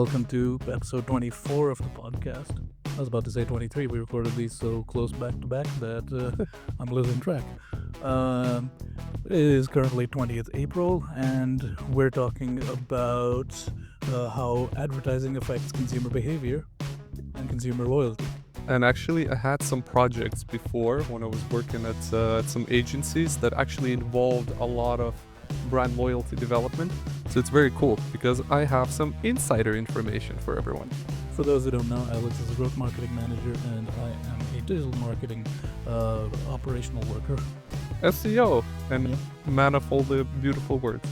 welcome to episode 24 of the podcast. I was about to say 23. We recorded these so close back to back that I'm losing track. It is currently 20th April, and we're talking about how advertising affects consumer behavior and consumer loyalty. And actually, I had some projects before when I was working at some agencies that actually involved a lot of brand loyalty development. So it's very cool because I have some insider information for everyone. For those who don't know, Alex is a growth marketing manager, and I am a digital marketing operational worker. SEO and Yep. manifold beautiful words.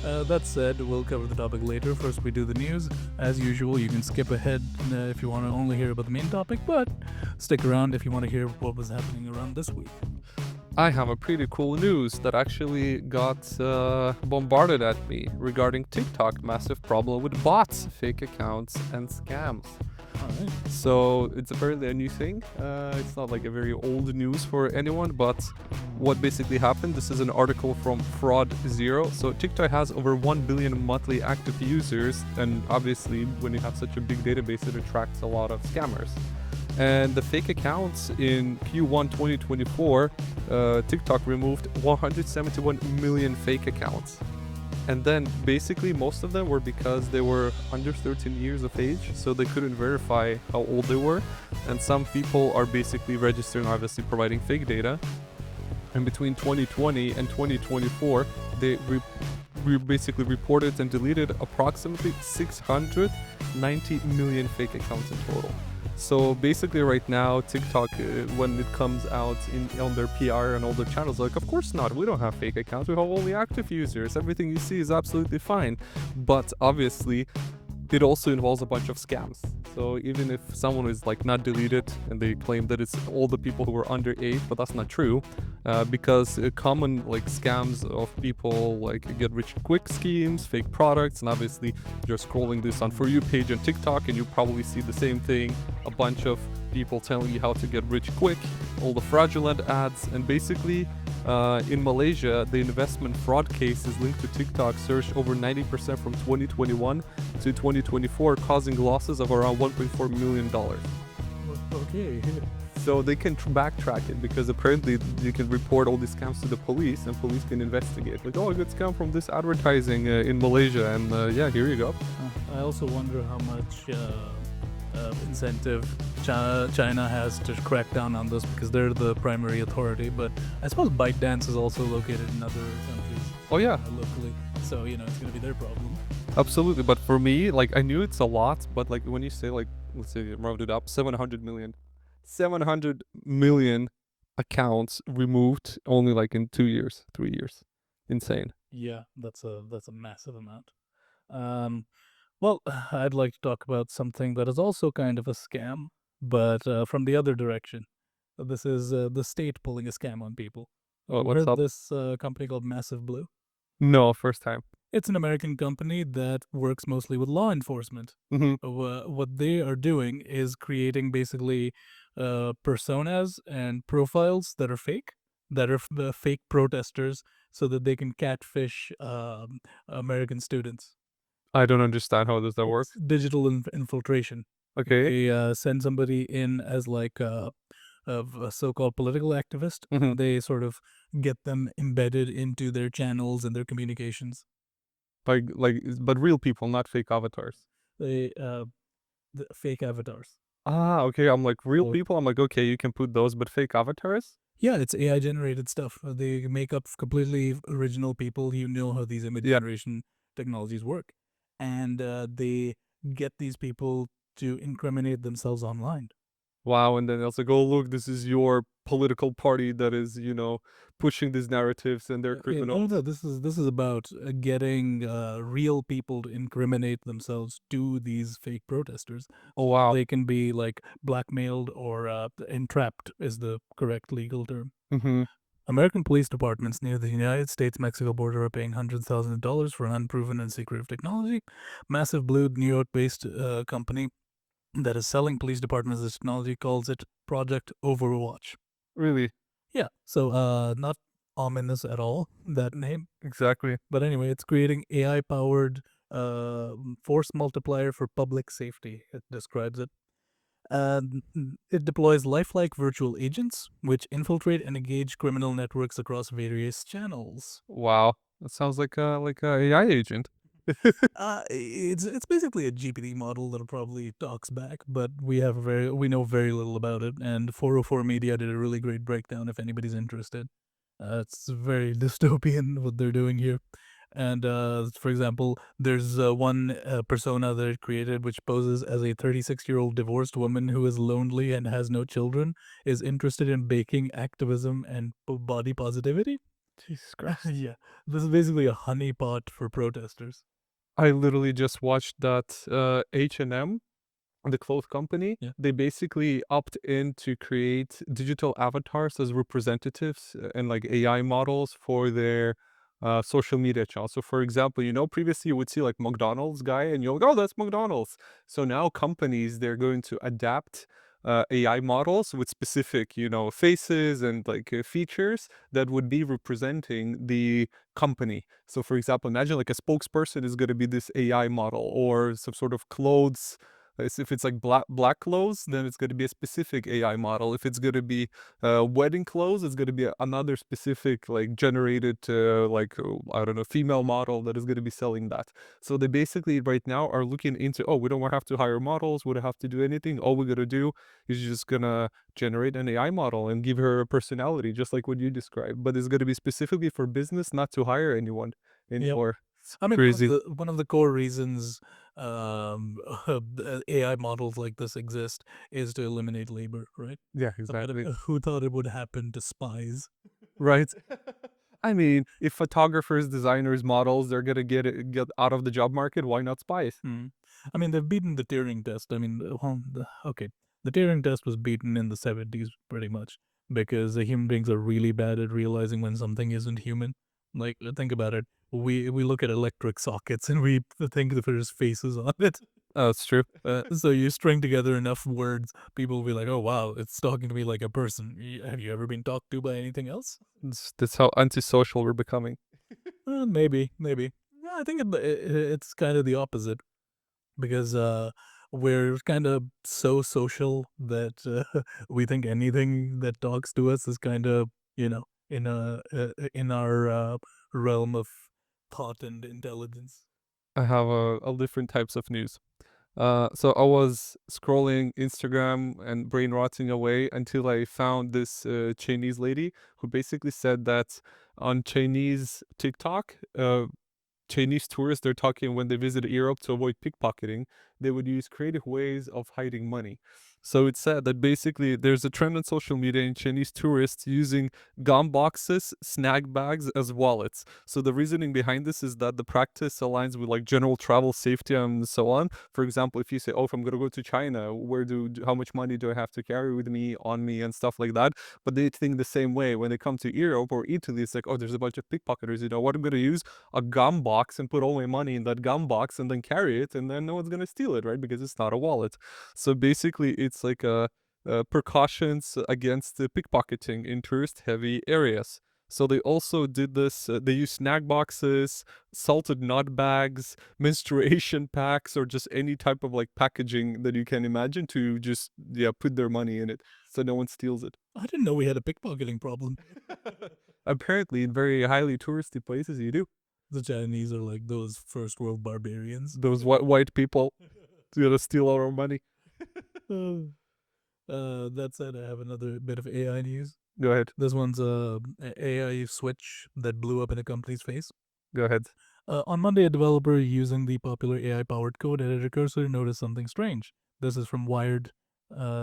That said, we'll cover the topic later. First, we do the news. As usual, you can skip ahead if you want to only hear about the main topic, but stick around if you want to hear what was happening around this week. I have a pretty cool news that actually got bombarded at me regarding TikTok massive problem with bots, fake accounts, and scams. All right. So it's apparently a new thing. It's not like a very old news for anyone, but what basically happened, this is an article from Fraud Zero. So TikTok has over 1 billion monthly active users, and obviously when you have such a big database, it attracts a lot of scammers. And the fake accounts in Q1 2024, TikTok removed 171 million fake accounts. And then basically most of them were because they were under 13 years of age, so they couldn't verify how old they were. And some people are basically registering, obviously providing fake data. And between 2020 and 2024, they basically reported and deleted approximately 690 million fake accounts in total. So basically right now, TikTok, when it comes out on their PR and all their channels, like, of course not, we don't have fake accounts, we have only active users, everything you see is absolutely fine. But obviously, it also involves a bunch of scams. So even if someone is like not deleted and they claim that it's all the people who are under 8, but that's not true, because common like scams of people like get rich quick schemes, fake products, and obviously you're scrolling this on For You page on TikTok and you probably see the same thing, a bunch of people telling you how to get rich quick, all the fraudulent ads, and basically in Malaysia, the investment fraud case is linked to TikTok surged over 90% from 2021 to 2024, causing losses of around $1.4 million. Okay. So they can backtrack it because apparently you can report all these scams to the police and police can investigate. Like, oh, I got scammed from this advertising in Malaysia, and yeah, here you go. I also wonder how much incentive China has to crack down on this because they're the primary authority. But I suppose ByteDance is also located in other countries. Oh yeah, Locally. So, it's going to be their problem. absolutely. But for me, like, I knew it's a lot, but like when you say like, let's say round it up, 700 million accounts removed only like in 2 years, 3 years. Insane. Yeah, that's a massive amount. Well, I'd like to talk about something that is also kind of a scam, but from the other direction. This is the state pulling a scam on people. Oh, what's Heard up? this company called Massive Blue? No, first time. It's an American company that works mostly with law enforcement. Mm-hmm. What they are doing is creating basically personas and profiles that are fake, that are the fake protesters, so that they can catfish American students. I don't understand how does that work. It's digital infiltration. Okay. They send somebody in as like a so-called political activist. Mm-hmm. They sort of get them embedded into their channels and their communications. But real people, not fake avatars. They the fake avatars. Ah, okay. I'm like real So- people. I'm like, okay, you can put those, but fake avatars. Yeah, it's AI generated stuff. They make up completely original people. You know how these image Yeah. generation technologies work, and they get these people to incriminate themselves online. Wow. And then it's like, oh look, this is your political party that is, pushing these narratives, and they're No, criminals. no. This is about getting real people to incriminate themselves to these fake protesters. Oh wow. They can be like blackmailed or entrapped is the correct legal term. Mm-hmm. American police departments near the United States-Mexico border are paying hundreds of thousands of dollars for an unproven and secretive technology. Massive Blue, New York-based company that is selling police departments this technology calls it Project Overwatch. Really? Yeah, so not ominous at all, that name. Exactly. But anyway, it's creating AI-powered force multiplier for public safety. It describes it. It deploys lifelike virtual agents, which infiltrate and engage criminal networks across various channels. Wow, that sounds like a AI agent. It's basically a GPT model that probably talks back, but we know very little about it. And 404 Media did a really great breakdown if anybody's interested. It's very dystopian what they're doing here. And for example, there's one persona that it created which poses as a 36-year-old divorced woman who is lonely and has no children, is interested in baking, activism, and body positivity. Jesus Christ. Yeah, this is basically a honeypot for protesters. I literally just watched that H&M, the clothes company, Yeah. they basically opt in to create digital avatars as representatives and like AI models for their social media channels. So, for example, previously you would see like McDonald's guy, and you're like, oh, that's McDonald's. So now companies they're going to adapt AI models with specific, faces and like features that would be representing the company. So, for example, imagine like a spokesperson is going to be this AI model, or some sort of clothes if it's like black clothes, then it's going to be a specific AI model. If it's going to be wedding clothes, it's going to be another specific like generated I don't know, female model that is going to be selling that. So they basically right now are looking into, oh, we don't have to hire models, we don't have to do anything. All we're going to do is just going to generate an AI model and give her a personality, just like what you described. But it's going to be specifically for business, not to hire anyone Yep. anymore. It's I mean, crazy. one of the core reasons AI models like this exist is to eliminate labor, right? Yeah, But exactly. who thought it would happen to spies? Right. I mean, if photographers, designers, models, they're gonna get out of the job market, why not spies? Hmm. I mean, they've beaten the Turing test. I mean, okay, the Turing test was beaten in the 70s pretty much because human beings are really bad at realizing when something isn't human. Like, think about it. We look at electric sockets and we think that there's faces on it. Oh, it's true. So you string together enough words, people will be like, "Oh wow, it's talking to me like a person." Have you ever been talked to by anything else? That's how antisocial we're becoming. Maybe. Yeah, I think it's kind of the opposite because we're kind of so social that we think anything that talks to us is kind of in our realm of thought and intelligence. I have a different types of news. So I was scrolling Instagram and brain rotting away until I found this Chinese lady who basically said that on Chinese TikTok, Chinese tourists, they're talking when they visit Europe to avoid pickpocketing, they would use creative ways of hiding money. So it's said that basically there's a trend on social media in Chinese tourists using gum boxes, snack bags as wallets. So the reasoning behind this is that the practice aligns with like general travel safety and so on. For example, if you say, "Oh, if I'm gonna go to China, how much money do I have to carry with me on me and stuff like that?" But they think the same way when they come to Europe or Italy. It's like, "Oh, there's a bunch of pickpocketers. You know what I'm gonna use? A gum box and put all my money in that gum box and then carry it, and then no one's gonna steal it, right? Because it's not a wallet." So basically, it's like precautions against the pickpocketing in tourist-heavy areas. So they also did this. They use snack boxes, salted nut bags, menstruation packs, or just any type of like packaging that you can imagine to just put their money in it, so no one steals it. I didn't know we had a pickpocketing problem. Apparently, in very highly touristy places, you do. The Chinese are like those first world barbarians. Those white people steal our money. That said, I have another bit of AI news. Go ahead. This one's a AI switch that blew up in a company's face. Go ahead. On Monday, a developer using the popular AI-powered code editor cursor noticed something strange. This is from Wired.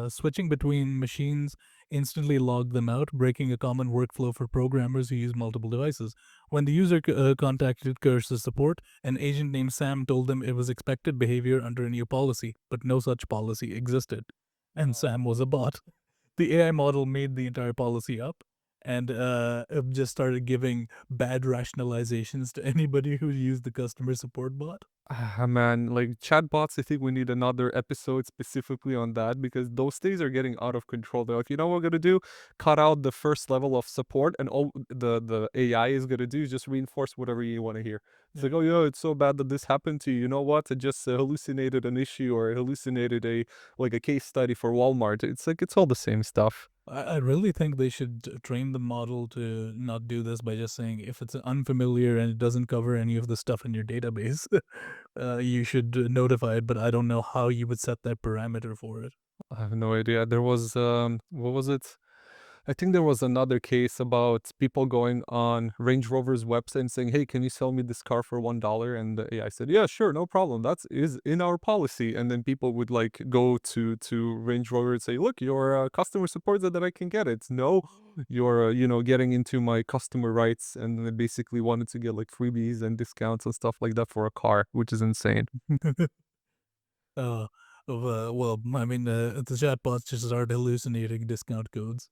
Switching between machines instantly logged them out, breaking a common workflow for programmers who use multiple devices. When the user contacted Cursor support, an agent named Sam told them it was expected behavior under a new policy, but no such policy existed. And Sam was a bot. The AI model made the entire policy up and I've just started giving bad rationalizations to anybody who used the customer support bot. Ah, man, like chatbots, I think we need another episode specifically on that because those things are getting out of control. They're like, you know what we're gonna do? Cut out the first level of support, and all the AI is gonna do is just reinforce whatever you want to hear. It's Yeah. like, oh yeah, it's so bad that this happened to you. You know what? It just hallucinated an issue or hallucinated a like a case study for Walmart. It's like it's all the same stuff. I really think they should train the model to not do this by just saying if it's unfamiliar and it doesn't cover any of the stuff in your database, you should notify it. But I don't know how you would set that parameter for it. I have no idea. There was what was it? I think there was another case about people going on Range Rover's website and saying, "Hey, can you sell me this car for $1?" And the AI said, "Yeah, sure, no problem. That's is in our policy." And then people would like go to Range Rover and say, "Look, your customer support said that I can get it. No, you're getting into my customer rights." And they basically wanted to get like freebies and discounts and stuff like that for a car, which is insane. uh, well, I mean, the chatbots just start hallucinating discount codes.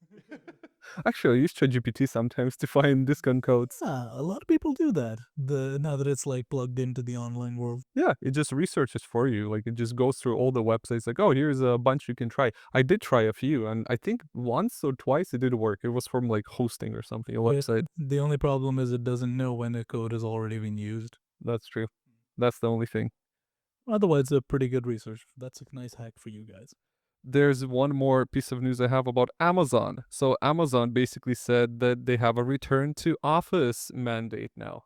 Actually, I use ChatGPT sometimes to find discount codes. Yeah, a lot of people do that. The now that it's like plugged into the online world. Yeah, it just researches for you. Like it just goes through all the websites. Like, oh, here's a bunch you can try. I did try a few, and I think once or twice it did work. It was from like hosting or something, a But website. the only problem is it doesn't know when a code has already been used. That's true. That's the only thing. Otherwise, a pretty good research. That's a nice hack for you guys. There's one more piece of news I have about Amazon. So Amazon basically said that they have a return to office mandate now.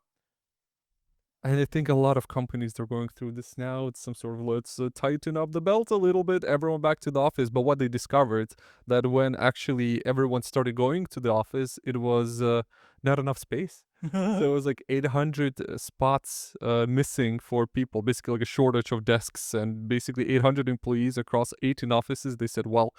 And I think a lot of companies are going through this now. It's some sort of let's tighten up the belt a little bit, everyone back to the office. But what they discovered that when actually everyone started going to the office, it was not enough space. So it was like 800 spots missing for people, basically like a shortage of desks, and basically 800 employees across 18 offices. They said, well,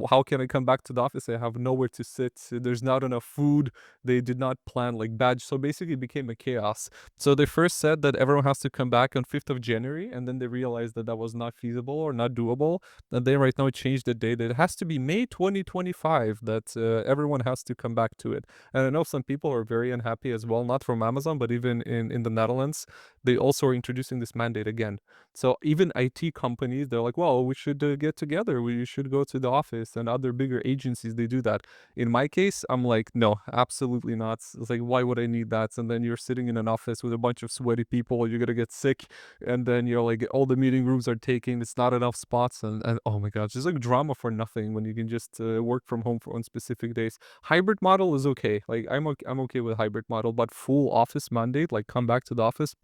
how can I come back to the office? I have nowhere to sit. There's not enough food. They did not plan like badge. So basically it became a chaos. So they first said that everyone has to come back on 5th of January, and then they realized that that was not feasible or not doable. And they right now changed the date. It has to be May 2025 that everyone has to come back to it. And I know some people are very unhappy as well, not from Amazon, but even in the Netherlands, they also are introducing this mandate again. So even IT companies, they're like, well, we should get together. We should go to the office, and other bigger agencies, they do that. In my case, I'm like, no, absolutely not. It's like, why would I need that? And then you're sitting in an office with a bunch of sweaty people, you're gonna get sick, and then you're like, all the meeting rooms are taken, it's not enough spots, and oh my god, it's just like drama for nothing when you can just work from home for on specific days. Hybrid model is okay. Like I'm okay with hybrid model, but full office mandate, like come back to the office,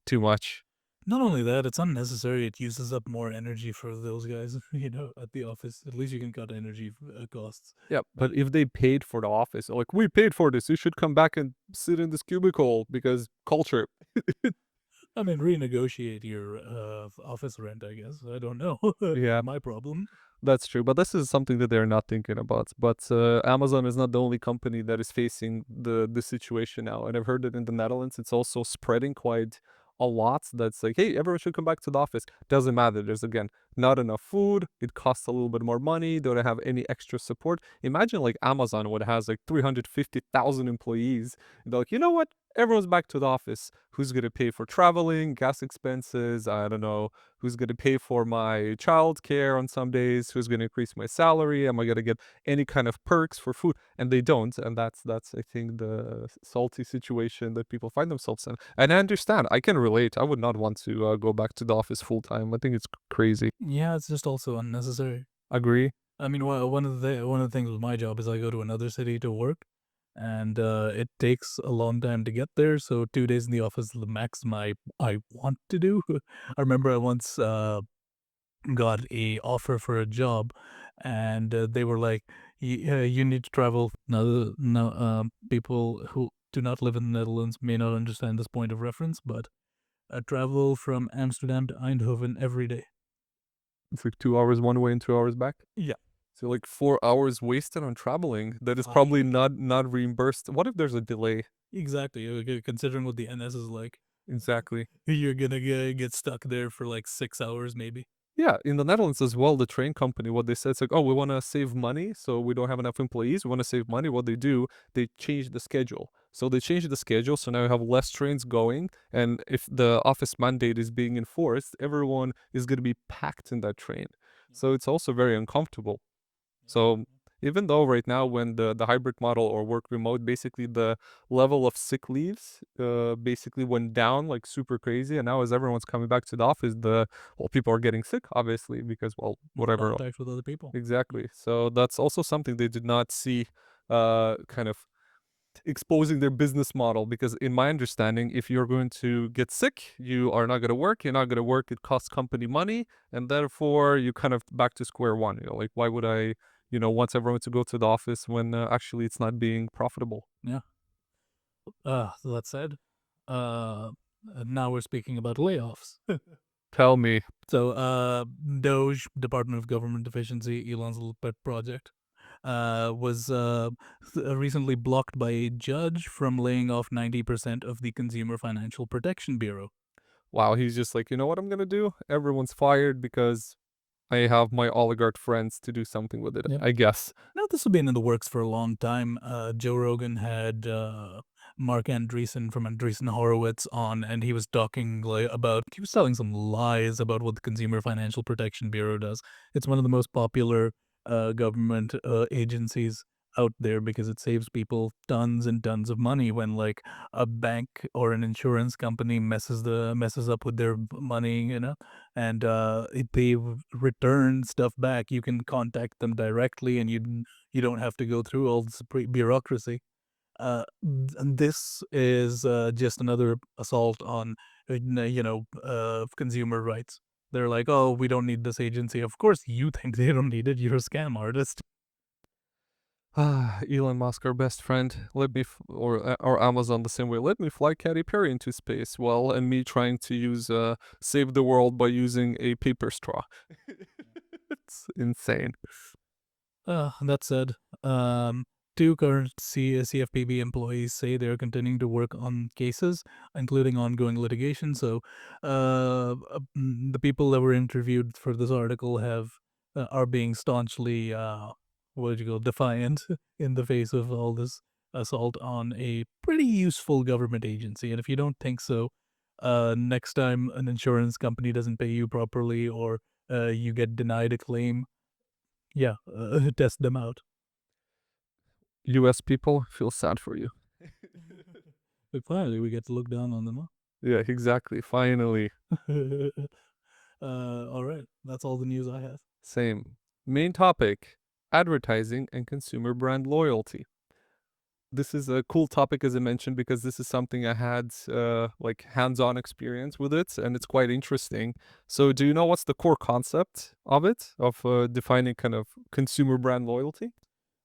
too much. Not only that, it's unnecessary. It uses up more energy for those guys, at the office. At least you can cut energy costs. Yeah, but if they paid for the office, like we paid for this, you should come back and sit in this cubicle because culture. I mean, renegotiate your office rent, I guess. I don't know. Yeah, My problem. that's true, but this is something that they're not thinking about. But Amazon is not the only company that is facing the situation now, and I've heard that in the Netherlands it's also spreading quite a lot. That's like, hey, everyone should come back to the office. Doesn't matter. There's again not enough food. It costs a little bit more money. They don't have any extra support. Imagine like Amazon, what has like 350,000 employees. They're like, you know what? Everyone's back to the office. Who's gonna pay for traveling, gas expenses? I don't know who's going to pay for my child care on some days, who's going to increase my salary, am I going to get any kind of perks for food? And they don't, and that's I think the salty situation that people find themselves in. And I understand, I can relate. I would not want to go back to the office full time. I think it's crazy. Yeah, it's just also unnecessary. Agree. I mean, one of the things with my job is I go to another city to work, and it takes a long time to get there. So 2 days in the office is the maximum I want to do. I remember I once got a offer for a job, and they were like, You need to travel." Now, no, people who do not live in the Netherlands may not understand this point of reference, but travel from Amsterdam to Eindhoven every day. It's like 2 hours one way and 2 hours back. Yeah, So like 4 hours wasted on traveling that is I probably not reimbursed. What if there's a delay? exactly. Considering what the NS is like, Exactly. you're gonna get stuck there for like 6 hours, maybe. Yeah, in the Netherlands as well, the train company, what they said is like, oh, we want to save money, so we don't have enough employees. We want to save money. What they do, they change the schedule. So they change the schedule, so now you have less trains going. And if the office mandate is being enforced, everyone is going to be packed in that train. So it's also very uncomfortable. So even though right now when the hybrid model or work remote, basically the level of sick leaves basically went down like super crazy. And now as everyone's coming back to the office, well, people are getting sick, obviously, because well, More whatever. contact with other people. Exactly. So that's also something they did not see kind of exposing their business model, because in my understanding, if you're going to get sick, you are not going to work, you're not going to work, it costs company money, and therefore you kind of back to square one. Like, why would I want everyone to go to the office when actually it's not being profitable? Yeah. That said, uh, now we're speaking about layoffs. Tell me. So, Doge, Department of Government Efficiency, Elon's little pet project, was recently blocked by a judge from laying off 90% of the Consumer Financial Protection Bureau. Wow, he's just like, you know what I'm going to do? Everyone's fired because I have my oligarch friends to do something with it, Yep. I guess. Now, this has been in the works for a long time. Joe Rogan had Mark Andreessen from Andreessen Horowitz on, and he was talking he was telling some lies about what the Consumer Financial Protection Bureau does. It's one of the most popular government agencies out there because it saves people tons and tons of money when like a bank or an insurance company messes up with their money, and if they return stuff back, you can contact them directly, and you don't have to go through all this bureaucracy. And this is just another assault on consumer rights. They're like, oh, we don't need this agency. Of course, you think they don't need it. You're a scam artist. Elon Musk, our best friend, or Amazon the same way. Let me fly Katy Perry into space. Well, and me trying to use save the world by using a paper straw. It's insane. That said, two current CFPB employees say they're continuing to work on cases, including ongoing litigation. So, the people that were interviewed for this article are being staunchly, what do you call, defiant in the face of all this assault on a pretty useful government agency. And if you don't think so, next time an insurance company doesn't pay you properly or you get denied a claim, yeah, test them out. U.S. people feel sad for you. But finally, we get to look down on them. Yeah, exactly. Finally, Huh? All right, that's all the news I have. same. Main topic: advertising and consumer brand loyalty. This is a cool topic, as I mentioned, because this is something I had like hands-on experience with it, and it's quite interesting. So, do you know what's the core concept of it, of defining kind of consumer brand loyalty?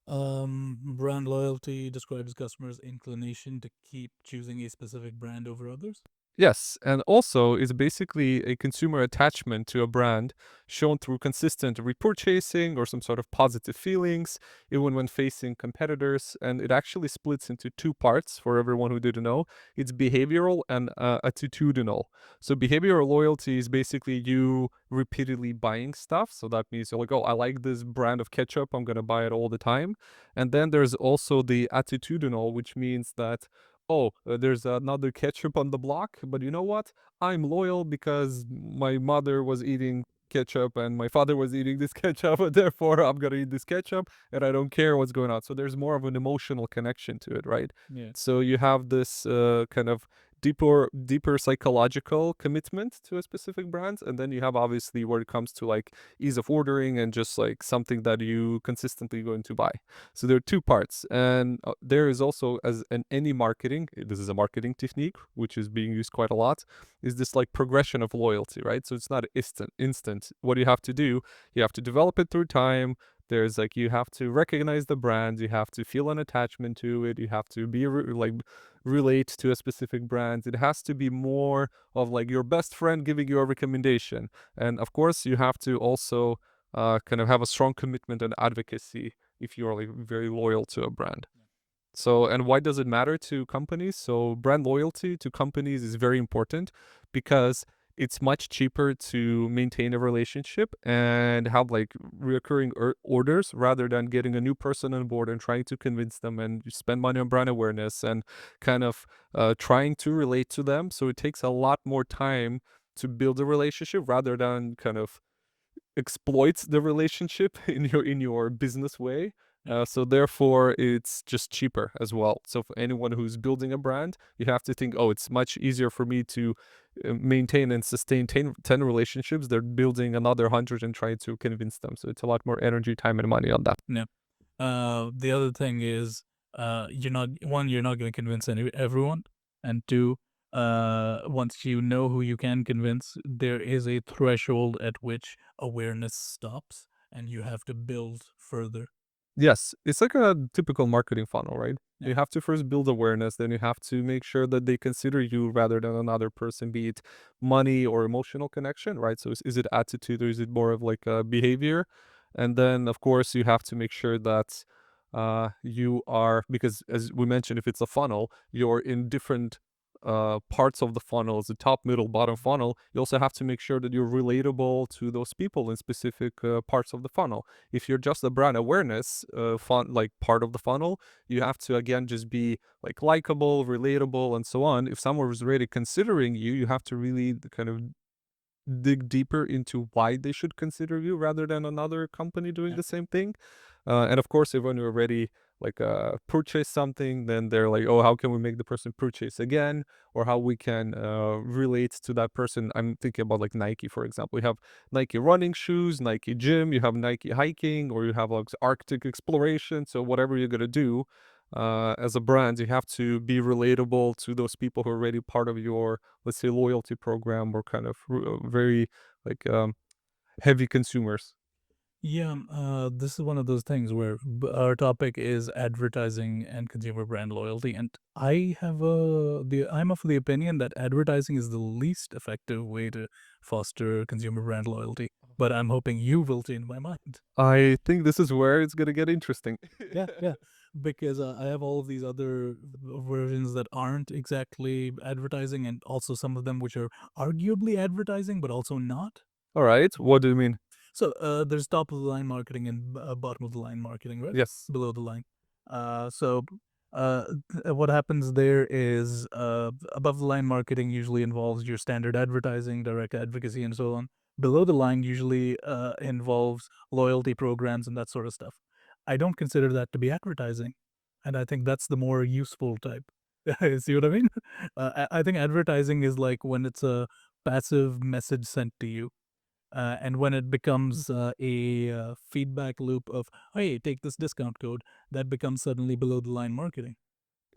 Brand loyalty describes customers' inclination to keep choosing a specific brand over others. Yes, and also is basically a consumer attachment to a brand shown through consistent repurchasing or some sort of positive feelings, even when facing competitors. And it actually splits into two parts for everyone who didn't know. It's behavioral and attitudinal. So, behavioral loyalty is basically you repeatedly buying stuff. So, that means you're like, oh, I like this brand of ketchup, I'm going to buy it all the time. And then there's also the attitudinal, which means that oh, there's another ketchup on the block, but you know what? I'm loyal because my mother was eating ketchup and my father was eating this ketchup, therefore I'm gonna eat this ketchup and I don't care what's going on. So there's more of an emotional connection to it, right? Yeah. So you have this kind of deeper psychological commitment to a specific brand, and then you have obviously where it comes to like ease of ordering and just like something that you consistently going to buy. So there are two parts, and there is also as in any marketing, this is a marketing technique which is being used quite a lot, is this like progression of loyalty, right? So it's not instant. What you have to do, you have to develop it through time. There's like you have to recognize the brand, you have to feel an attachment to it, you have to be like relate to a specific brand. It has to be more of like your best friend giving you a recommendation, and of course you have to also kind of have a strong commitment and advocacy if you're like very loyal to a brand. So, and why does it matter to companies? So, brand loyalty to companies is very important because it's much cheaper to maintain a relationship and have like recurring orders rather than getting a new person on board and trying to convince them and you spend money on brand awareness and kind of trying to relate to them. So it takes a lot more time to build a relationship rather than kind of exploits the relationship in your business way. So therefore, it's just cheaper as well. So for anyone who's building a brand, you have to think, oh, it's much easier for me to maintain and sustain 10 relationships than building another 100 and trying to convince them. So it's a lot more energy, time, and money on that. Yeah. The other thing is, you're not going to convince everyone, and two, once you know who you can convince, there is a threshold at which awareness stops, and you have to build further. Yes, it's like a typical marketing funnel, right? Yeah. You have to first build awareness, then you have to make sure that they consider you rather than another person, be it money or emotional connection, right? So is it attitude or is it more of like a behavior? And then, of course, you have to make sure that you are, because as we mentioned, if it's a funnel, you're in different parts of the funnel, as the top, middle, bottom funnel. You also have to make sure that you're relatable to those people in specific parts of the funnel. If you're just a brand awareness like part of the funnel, you have to again just be like likable, relatable, and so on. If someone was already considering you, you have to really kind of dig deeper into why they should consider you rather than another company doing Yeah. the same thing. And of course, if when you already like purchase something, then they're like, oh, how can we make the person purchase again, or how we can relate to that person. I'm thinking about like Nike, for example. You have Nike running shoes, Nike gym, you have Nike hiking, or you have like Arctic exploration. So whatever you're gonna do, as a brand, you have to be relatable to those people who are already part of your, let's say, loyalty program or kind of very like heavy consumers. Yeah, this is one of those things where our topic is advertising and consumer brand loyalty, and I'm of the opinion that advertising is the least effective way to foster consumer brand loyalty. But I'm hoping you will change my mind. I think this is where it's gonna get interesting. Yeah, yeah, because I have all of these other versions that aren't exactly advertising, and also some of them which are arguably advertising but also not. All right, what do you mean? So there's top of the line marketing and bottom of the line marketing, right? Yes. Below the line. So what happens there is above the line marketing usually involves your standard advertising, direct advocacy, and so on. Below the line usually involves loyalty programs and that sort of stuff. I don't consider that to be advertising, and I think that's the more useful type. See what I mean? I think advertising is like when it's a passive message sent to you, and when it becomes a feedback loop of, hey, take this discount code, that becomes suddenly below the line marketing.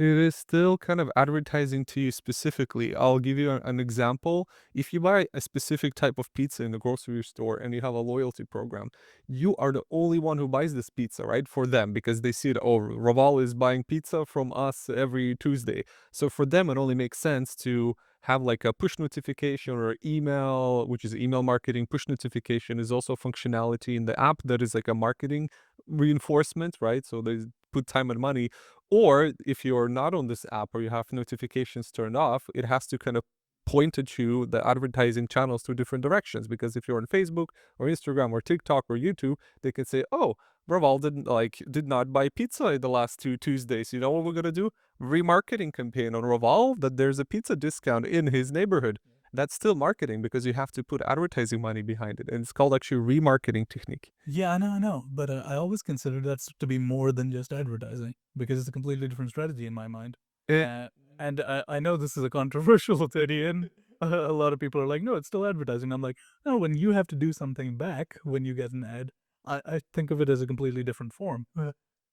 It is still kind of advertising to you specifically. I'll give you an example. If you buy a specific type of pizza in the grocery store and you have a loyalty program, you are the only one who buys this pizza, right? For them, because they see that, oh, Raval is buying pizza from us every Tuesday. So for them, it only makes sense to have like a push notification or email, which is email marketing. Push notification is also functionality in the app that is like a marketing reinforcement, right? So they put time and money. Or if you're not on this app or you have notifications turned off, it has to kind of point at you the advertising channels to different directions. Because if you're on Facebook or Instagram or TikTok or YouTube, they can say, oh, Raval did not buy pizza the last 2 Tuesdays. You know what we're gonna do? Remarketing campaign on Raval that there's a pizza discount in his neighborhood. That's still marketing because you have to put advertising money behind it. And it's called actually remarketing technique. Yeah, I know. But I always consider that to be more than just advertising because it's a completely different strategy in my mind. Eh, And I know this is a controversial opinion. A lot of people are like, no, it's still advertising. I'm like, no, when you have to do something back when you get an ad, I think of it as a completely different form.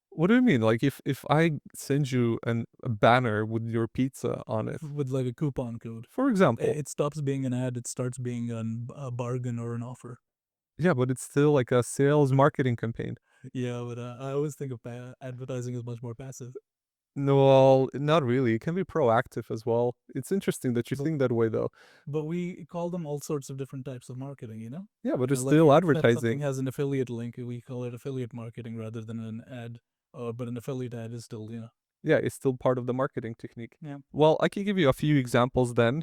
What do you mean? Like if I send you a banner with your pizza on it, With like a coupon code. for example, It stops being an ad, it starts being a bargain or an offer. yeah, but it's still like a sales marketing campaign. Yeah, but I always think of advertising as much more passive. No, well, not really. It can be proactive as well. It's interesting that you But, think that way, though. but we call them all sorts of different types of marketing, you know? Yeah, but it's Like still if something advertising. has an affiliate link, we call it affiliate marketing rather than an ad. But an affiliate ad is still, Yeah, it's still part of the marketing technique. Yeah. Well, I can give you a few examples then,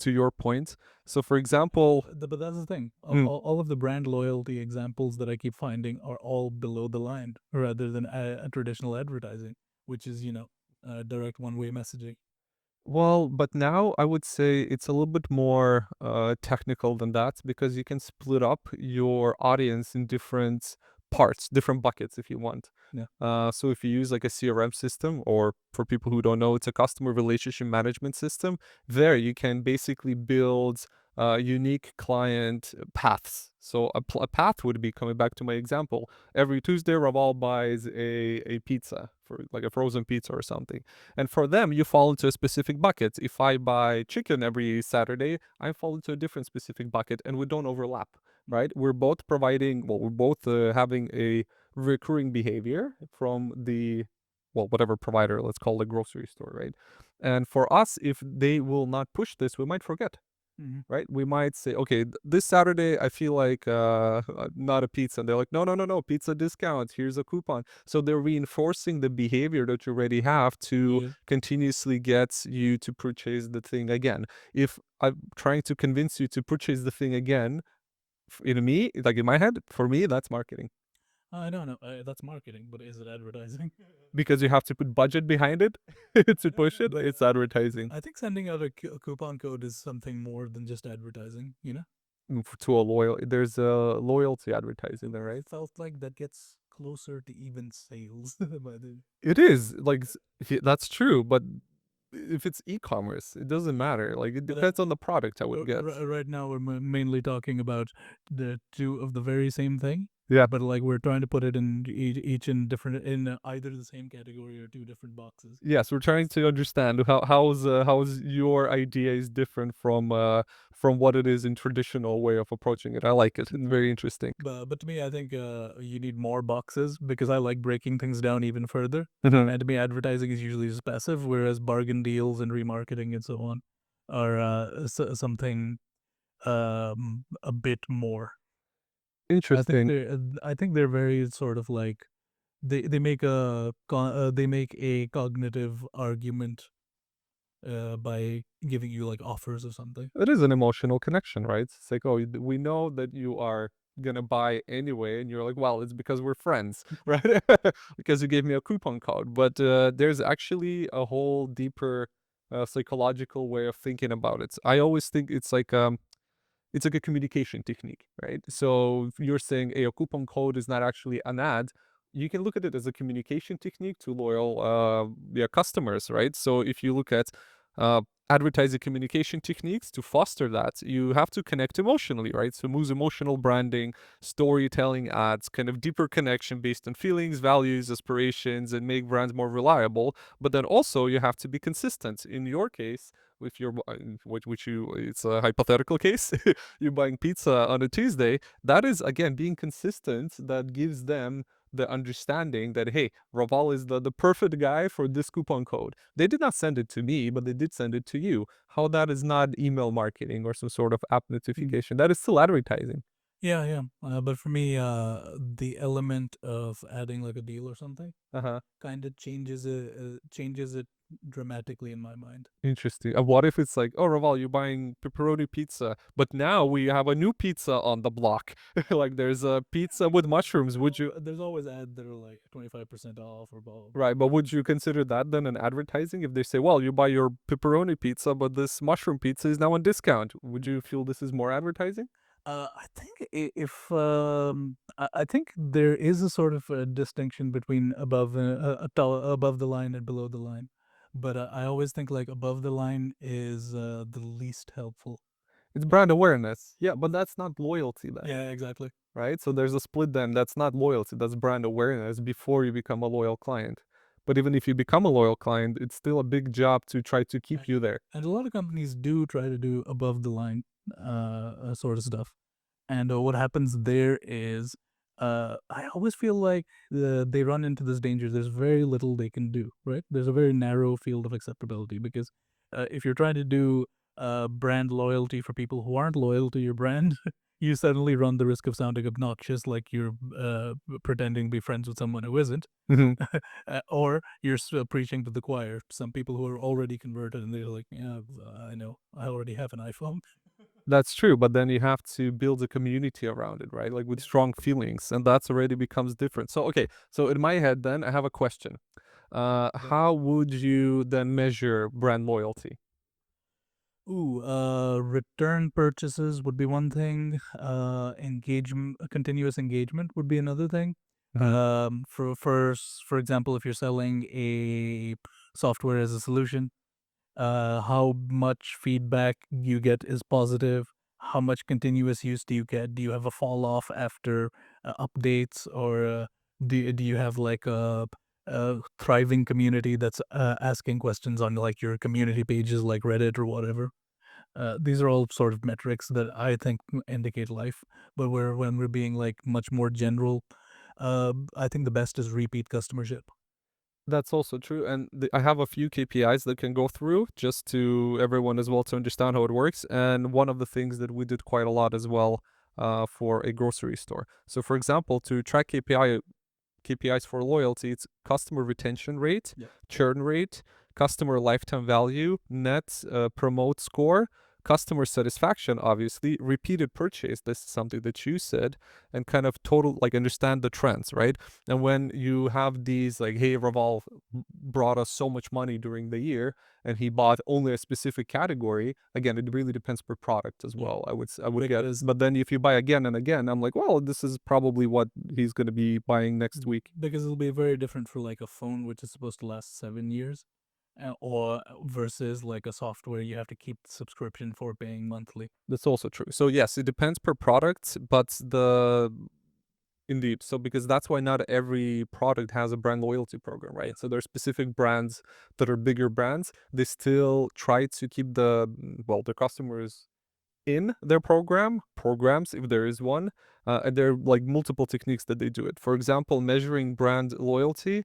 to your point. So, for example, But that's the thing. mm, All of the brand loyalty examples that I keep finding are all below the line rather than traditional advertising, which is, direct one-way messaging. well, but now I would say it's a little bit more technical than that because you can split up your audience in different parts, different buckets if you want. Yeah. So if you use like a CRM system, or for people who don't know, it's a customer relationship management system, there you can basically build unique client paths. So a path would be, coming back to my example, every Tuesday Raval buys a pizza, for like a frozen pizza or something. And for them, you fall into a specific bucket. If I buy chicken every Saturday, I fall into a different specific bucket, and we don't overlap, right? We're both providing, well, we're both having a recurring behavior from the, well, whatever provider, let's call it grocery store, right? And for us, if they will not push this, we might forget, Hmm. right? We might say, okay, this Saturday I feel like not a pizza. And they're like, no, no, no, no, pizza discount. Here's a coupon. So they're reinforcing the behavior that you already have to Yeah. continuously get you to purchase the thing again. If I'm trying to convince you to purchase the thing again, in me, like in my head, for me, that's marketing. I don't know. That's marketing, but is it advertising? Because you have to put budget behind it to push it. But It's advertising. I think sending out a coupon code is something more than just advertising, you know? To a loyal, there's a loyalty advertising there, I right? felt like that gets closer to even sales. By the It is like that's true, but if it's e-commerce, it doesn't matter. Like it But depends on the product, I would guess. right now, we're mainly talking about the two of the very same thing, Yeah. but like we're trying to put it in each in different in either the same category or two different boxes. Yes, we're trying to understand how's your idea is different from what it is in traditional way of approaching it. I like it. It's very interesting. But to me, I think you need more boxes because I like breaking things down even further. Mhm. And to me, advertising is usually just passive, whereas bargain deals and remarketing and so on are something a bit more. Interesting. I think they're very sort of like they make they make a cognitive argument by giving you like offers or something. It is an emotional connection, right? It's like, oh, we know that you are gonna buy anyway, and you're like, well, it's because we're friends, right? Because you gave me a coupon code. But there's actually a whole deeper psychological way of thinking about it. I always think it's like a communication technique, right? So if you're saying, hey, a coupon code is not actually an ad. You can look at it as a communication technique to loyal yeah, customers, right? So if you look at uh, advertising communication techniques to foster that, you have to connect emotionally, right? So moves emotional branding, storytelling ads, kind of deeper connection based on feelings, values, aspirations, and make brands more reliable. But then also you have to be consistent. In your case, with your which you, it's a hypothetical case, you're buying pizza on a Tuesday, that is again being consistent. That gives them the understanding that, hey, Raval is the perfect guy for this coupon code. They did not send it to me, but they did send it to you. How that is not email marketing or some sort of app Mm. notification. That is still advertising. Yeah, yeah. But for me, the element of adding like a deal or something Uh-huh. kind of changes it dramatically in my mind. Interesting. What if it's like, oh, Raval, you're buying pepperoni pizza, but now we have a new pizza on the block. Like there's a pizza with mushrooms. Would you, There's always ads that are like 25% off or blah blah blah. right, but would you consider that then an advertising if they say, well, you buy your pepperoni pizza, but this mushroom pizza is now on discount? Would you feel this is more advertising? I think if I think there is a sort of a distinction between above the line and below the line, but I always think like above the line is the least helpful. It's brand awareness. Yeah, but that's not loyalty then, Yeah, exactly. right? So there's a split then. That's not loyalty. That's brand awareness before you become a loyal client. But even if you become a loyal client, it's still a big job to try to keep you there. And a lot of companies do try to do above the line sort of stuff. And what happens there is, I always feel like they run into this danger. There's very little they can do, right? There's a very narrow field of acceptability because if you're trying to do brand loyalty for people who aren't loyal to your brand, you suddenly run the risk of sounding obnoxious, like you're pretending to be friends with someone who isn't, Mhm. or you're preaching to the choir. Some people who are already converted and they're like, yeah, I know, I already have an iPhone. That's true, but then you have to build a community around it, right? Like with strong feelings, and that's already becomes different. So okay, so in my head, then I have a question. How would you then measure brand loyalty? Ooh, return purchases would be one thing. Engagement, continuous engagement would be another thing. Mhm. For example, if you're selling a software as a solution, how much feedback you get is positive. How much continuous use do you get? Do you have a fall off after updates, or do you have like a thriving community that's asking questions on like your community pages like Reddit or whatever? These are all sort of metrics that I think indicate life, but when we're being like much more general, I think the best is repeat customership. That's also true, and I have a few KPIs that can go through just to everyone as well to understand how it works. And one of the things that we did quite a lot as well for a grocery store. So, for example, to track KPIs for loyalty, it's customer retention rate, Yep. churn rate, customer lifetime value, net promote score, customer satisfaction, obviously, repeated purchase. This is something that you said, and kind of total, like, understand the trends, right? And when you have these, like, hey, Revolve brought us so much money during the year, and he bought only a specific category. Again, it really depends per product as Yeah. well. I would get, Because but then if you buy again and again, I'm like, well, this is probably what he's going to be buying next week. because it'll be very different for like a phone which is supposed to last 7 years, or versus like a software you have to keep the subscription for paying monthly. That's also true. So yes, it depends per product, but the indeed. So because that's why not every product has a brand loyalty program, Yeah. right? So there are specific brands that are bigger brands. They still try to keep well, their customers in their programs if there is one, and there are like multiple techniques that they do it. For example, measuring brand loyalty,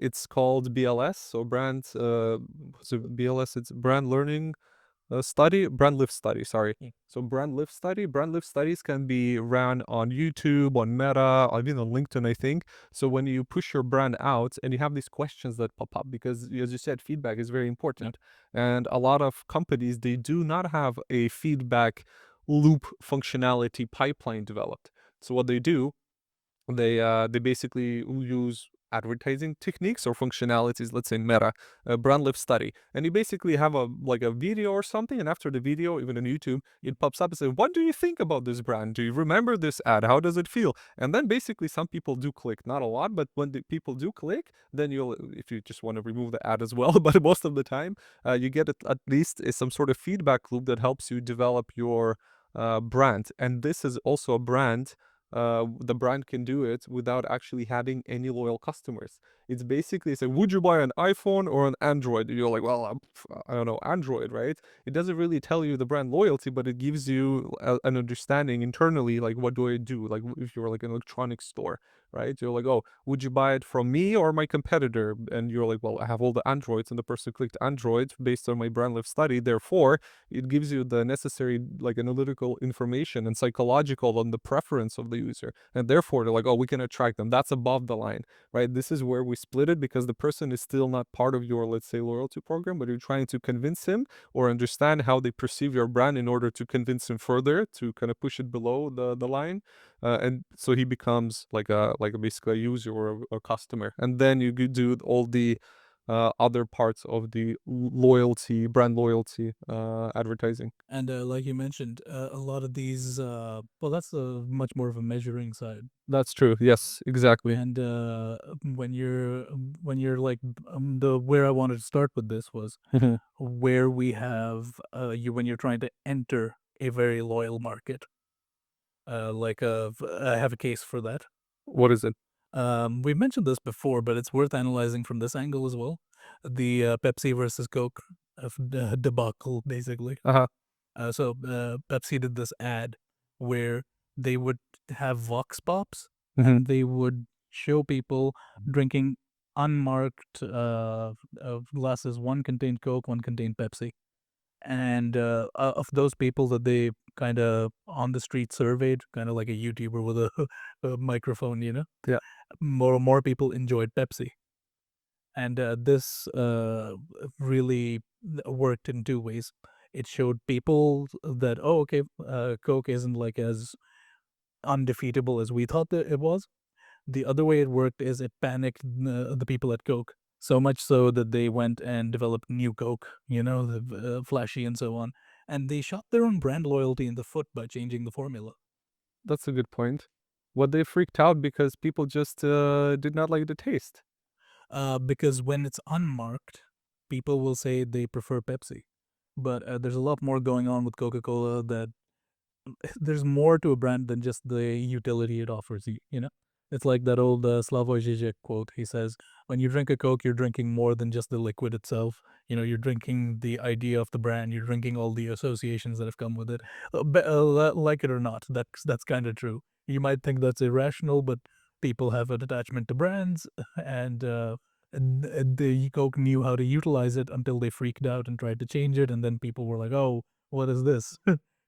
it's called BLS, so BLS, it's brand learning study, brand lift study, sorry. Mm. So brand lift studies can be run on YouTube, on Meta, even on LinkedIn, I think. So when you push your brand out and you have these questions that pop up, because as you said, feedback is very Yep. important. And a lot of companies, they do not have a feedback loop functionality pipeline developed. So what they do, they basically use advertising techniques or functionalities, let's say Meta, a brand lift study, and you basically have a like a video or something, and after the video, even on YouTube, it pops up and says, what do you think about this brand? Do you remember this ad? How does it feel? And then basically some people do click, not a lot, but when the people do click, then you'll, if you just want to remove the ad as well, but most of the time you get at least some sort of feedback loop that helps you develop your brand. And this is also a brand, the brand can do it without actually having any loyal customers. It's basically say, would you buy an iPhone or an Android? And you're like, well, I don't know, Android, right? It doesn't really tell you the brand loyalty, but it gives you an understanding internally, like, what do I do? Like, if you're like an electronics store, right? You're like, oh, would you buy it from me or my competitor? And you're like, well, I have all the Androids, and the person clicked Android based on my brand lift study. Therefore, it gives you the necessary like analytical information and psychological on the preference of the user, and therefore they're like, oh, we can attract them. That's above the line, right? This is where we split it, because the person is still not part of your, let's say, loyalty program, but you're trying to convince him or understand how they perceive your brand in order to convince him further to kind of push it below the line, and so he becomes like a basically a user or a customer, and then you could do all the other parts of the loyalty, brand loyalty advertising. And like you mentioned, a lot of these, well, that's a much more of a measuring side. That's true. Yes, exactly. And when you're like the where I wanted to start with this was where we have you when you're trying to enter a very loyal market. I have a case for that. What is it? We've mentioned this before, but it's worth analyzing from this angle as well. The Pepsi versus Coke debacle, basically. Uh-huh. Pepsi did this ad where they would have vox pops Mhm. and they would show people drinking unmarked glasses. One contained Coke, one contained Pepsi. And of those people that they kind of on the street surveyed, kind of like a YouTuber with a microphone, Yeah, more people enjoyed Pepsi. And this really worked in two ways. It showed people that, oh, okay, Coke isn't like as undefeatable as we thought that it was. The other way it worked is it panicked the people at Coke so much so that they went and developed new Coke, the flashy and so on, and they shot their own brand loyalty in the foot by changing the formula. that's a good point. What they freaked out because people just did not like the taste. Because when it's unmarked, people will say they prefer Pepsi, but there's a lot more going on with Coca-Cola that there's more to a brand than just the utility it offers you. It's like that old Slavoj Žižek quote. He says, when you drink a Coke, you're drinking more than just the liquid itself. You're drinking the idea of the brand. You're drinking all the associations that have come with it. Like it or not, that's kind of true. You might think that's irrational, but people have an attachment to brands, and the Coke knew how to utilize it until they freaked out and tried to change it, and then people were like, "Oh, what is this?"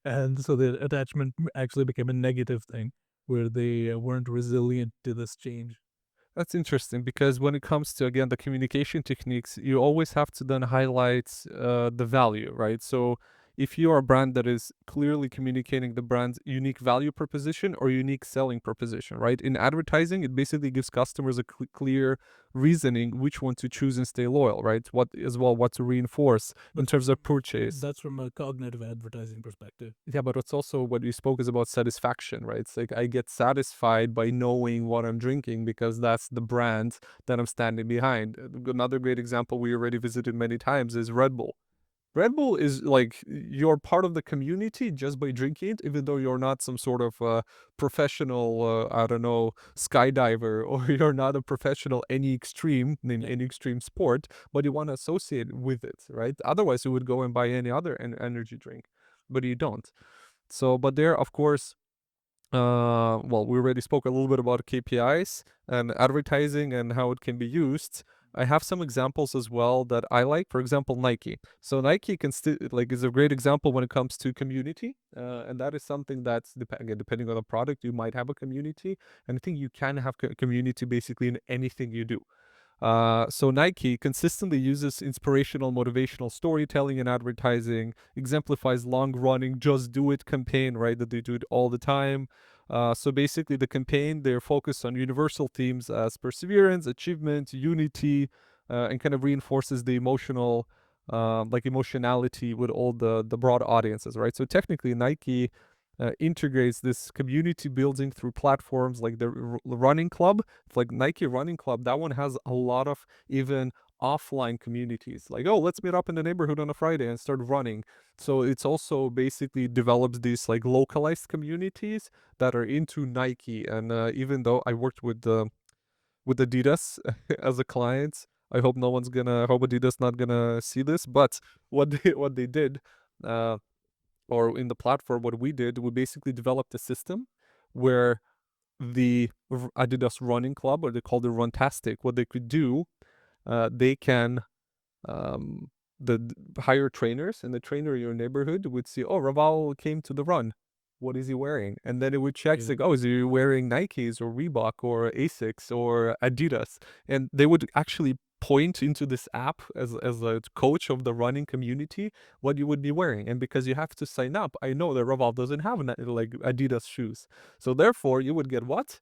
And so the attachment actually became a negative thing where they weren't resilient to this change. That's interesting because when it comes to again the communication techniques, you always have to then highlight the value, right? So if you are a brand that is clearly communicating the brand's unique value proposition or unique selling proposition, right? In advertising, it basically gives customers a clear reasoning which one to choose and stay loyal, right? What as well what to reinforce in But terms of purchase. that's from a cognitive advertising perspective. Yeah, but it's also what you spoke is about satisfaction, right? It's like I get satisfied by knowing what I'm drinking because that's the brand that I'm standing behind. Another great example we already visited many times is Red Bull. Red Bull is like you're part of the community just by drinking it, even though you're not some sort of professional, I don't know, skydiver, or you're not a professional any extreme in Yeah. any extreme sport, but you want to associate with it, right? Otherwise, you would go and buy any other energy drink, but you don't. So, but there, of course, well, we already spoke a little bit about KPIs and advertising and how it can be used. I have some examples as well that I like. For example, Nike. So Nike can still like is a great example when it comes to community, and that is something that's again depending on the product, you might have a community, and I think you can have community basically in anything you do. So Nike consistently uses inspirational, motivational storytelling and advertising, exemplifies long-running "Just Do It" campaign, right? That they do it all the time. So basically, the campaign they're focused on universal themes as perseverance, achievement, unity, and kind of reinforces the emotional, like emotionality with all the broad audiences, right? So technically, Nike integrates this community building through platforms like the running club. It's like Nike Running Club. That one has a lot of even offline communities. Like, oh, let's meet up in the neighborhood on a Friday and start running. So it's also basically develops these like localized communities that are into Nike. And even though I worked with Adidas as a client, I hope no one's gonna. I hope Adidas not gonna see this. But what they did. Uh, or in the platform, what we did, we basically developed a system where the Adidas Running Club, or they called it Runtastic, what they could do, they can um, hire trainers, and the trainer in your neighborhood would see, oh, Raval came to the run. What is he wearing? And then it would check, Yeah. like, oh, is he wearing Nikes or Reebok or Asics or Adidas? And they would actually point into this app as a coach of the running community what you would be wearing. And because you have to sign up, I know that Raval doesn't have like Adidas shoes. So therefore, you would get what?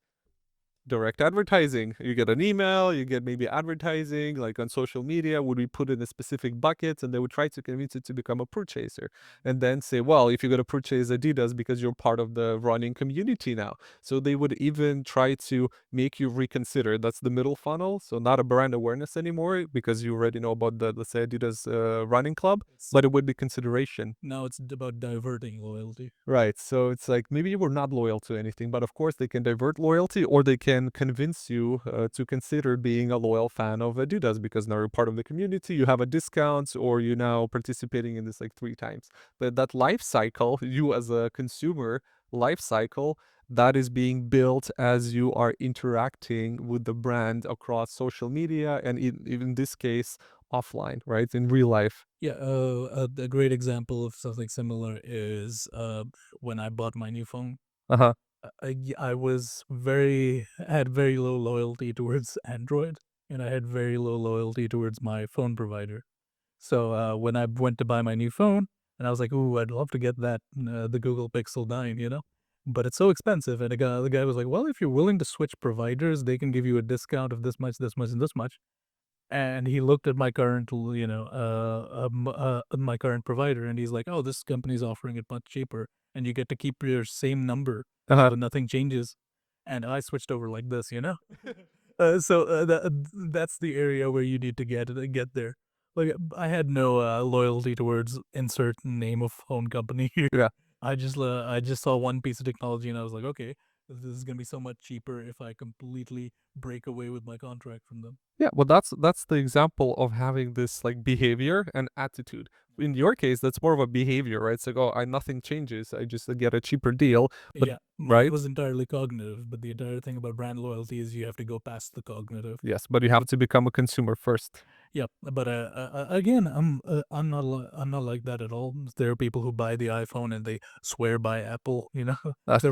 Direct advertising. You get an email, you get maybe advertising like on social media would be put in a specific bucket, and they would try to convince you to become a purchaser and then say, well, if you're going to purchase Adidas because you're part of the running community now. So they would even try to make you reconsider. That's the middle funnel. So not a brand awareness anymore because you already know about the, let's say, Adidas running club, It's but it would be consideration. Now it's about diverting loyalty. Right. So it's like maybe you were not loyal to anything, but of course they can divert loyalty or they can convince you to consider being a loyal fan of Adidas because now you're part of the community, you have a discount, or you're now participating in this like 3 times. But that life cycle, you as a consumer life cycle, that is being built as you are interacting with the brand across social media and in this case, offline, right? In real life. Yeah, a great example of something similar is when I bought my new phone. Uh-huh. I was very had very low loyalty towards Android, and I had very low loyalty towards my phone provider. So when I went to buy my new phone, and I was like, "Ooh, I'd love to get that the Google Pixel 9, you know." But it's so expensive, and the guy was like, "Well, if you're willing to switch providers, they can give you a discount of this much, this much, and this much." And he looked at my current, my current provider, and he's like, "Oh, this company's offering it much cheaper, and you get to keep your same number, Uh-huh. so nothing changes." And I switched over like this, you know. That's the area where you need to get there. Like I had no loyalty towards insert name of phone company here. Yeah. I just saw one piece of technology, and I was like, okay, this is gonna be so much cheaper if I completely break away with my contract from them. Yeah, well, that's the example of having this like behavior and attitude. In your case, that's more of a behavior, right? It's like, oh, I nothing changes. I just get a cheaper deal, but Yeah, mine right? was entirely cognitive, but the entire thing about brand loyalty is you have to go past the cognitive. Yes, but you have to become a consumer first. Yep, but again, I'm not like that at all. There are people who buy the iPhone and they swear by Apple. You know, That's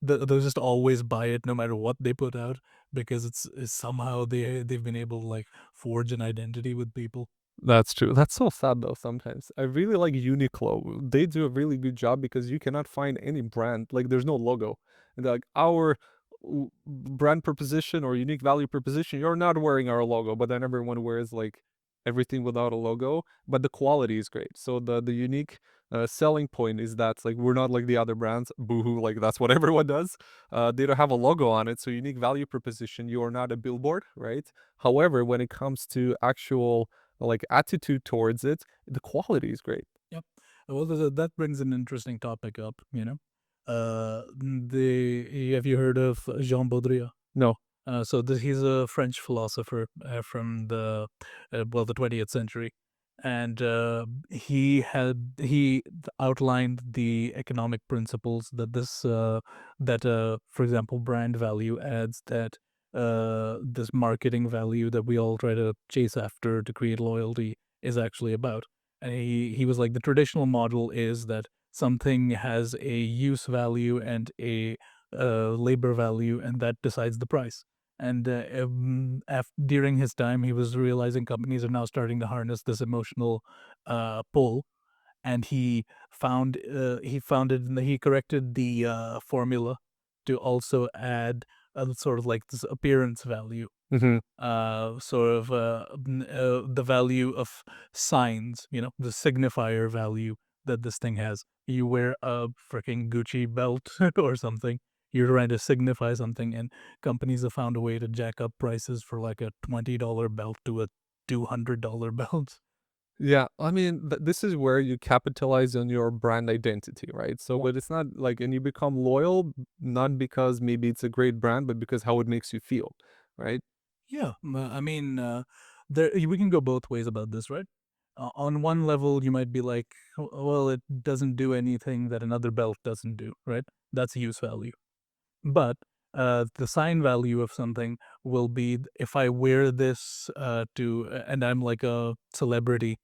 they'll just always buy it no matter what they put out because it's somehow they've been able to like forge an identity with people. That's true. That's so sad though sometimes. I really like Uniqlo. They do a really good job because you cannot find any brand. Like there's no logo. And like our brand proposition or unique value proposition, you're not wearing our logo, but then everyone wears like everything without a logo, but the quality is great. So the unique selling point is that like we're not like the other brands. Boohoo, like that's what everyone does. They don't have a logo on it, so unique value proposition. You are not a billboard, right? However, when it comes to actual like attitude towards it, the quality is great. Yep. Well, that brings an interesting topic up. You know, the have you heard of Jean Baudrillard? No. He's a French philosopher from the 20th century, and he outlined the economic principles that for example, brand value adds that this marketing value that we all try to chase after to create loyalty is actually about. And he was like, the traditional model is that something has a use value and a labor value, and that decides the price. And during his time, he was realizing companies are now starting to harness this emotional pull, and he corrected the formula to also add sort of like this appearance value, Mhm. the value of signs, you know, the signifier value that this thing has. You wear a freaking Gucci belt or something, you're trying to signify something, and companies have found a way to jack up prices for like a $20 belt to a $200 belt. Yeah, I mean, this is where you capitalize on your brand identity, right? So, but it's not like, and you become loyal not because maybe it's a great brand, but because how it makes you feel, right? Yeah, I mean, we can go both ways about this, right? On one level, you might be like, Well, it doesn't do anything that another belt doesn't do," right? That's use value. But the sign value of something will be if I wear this and I'm like a celebrity,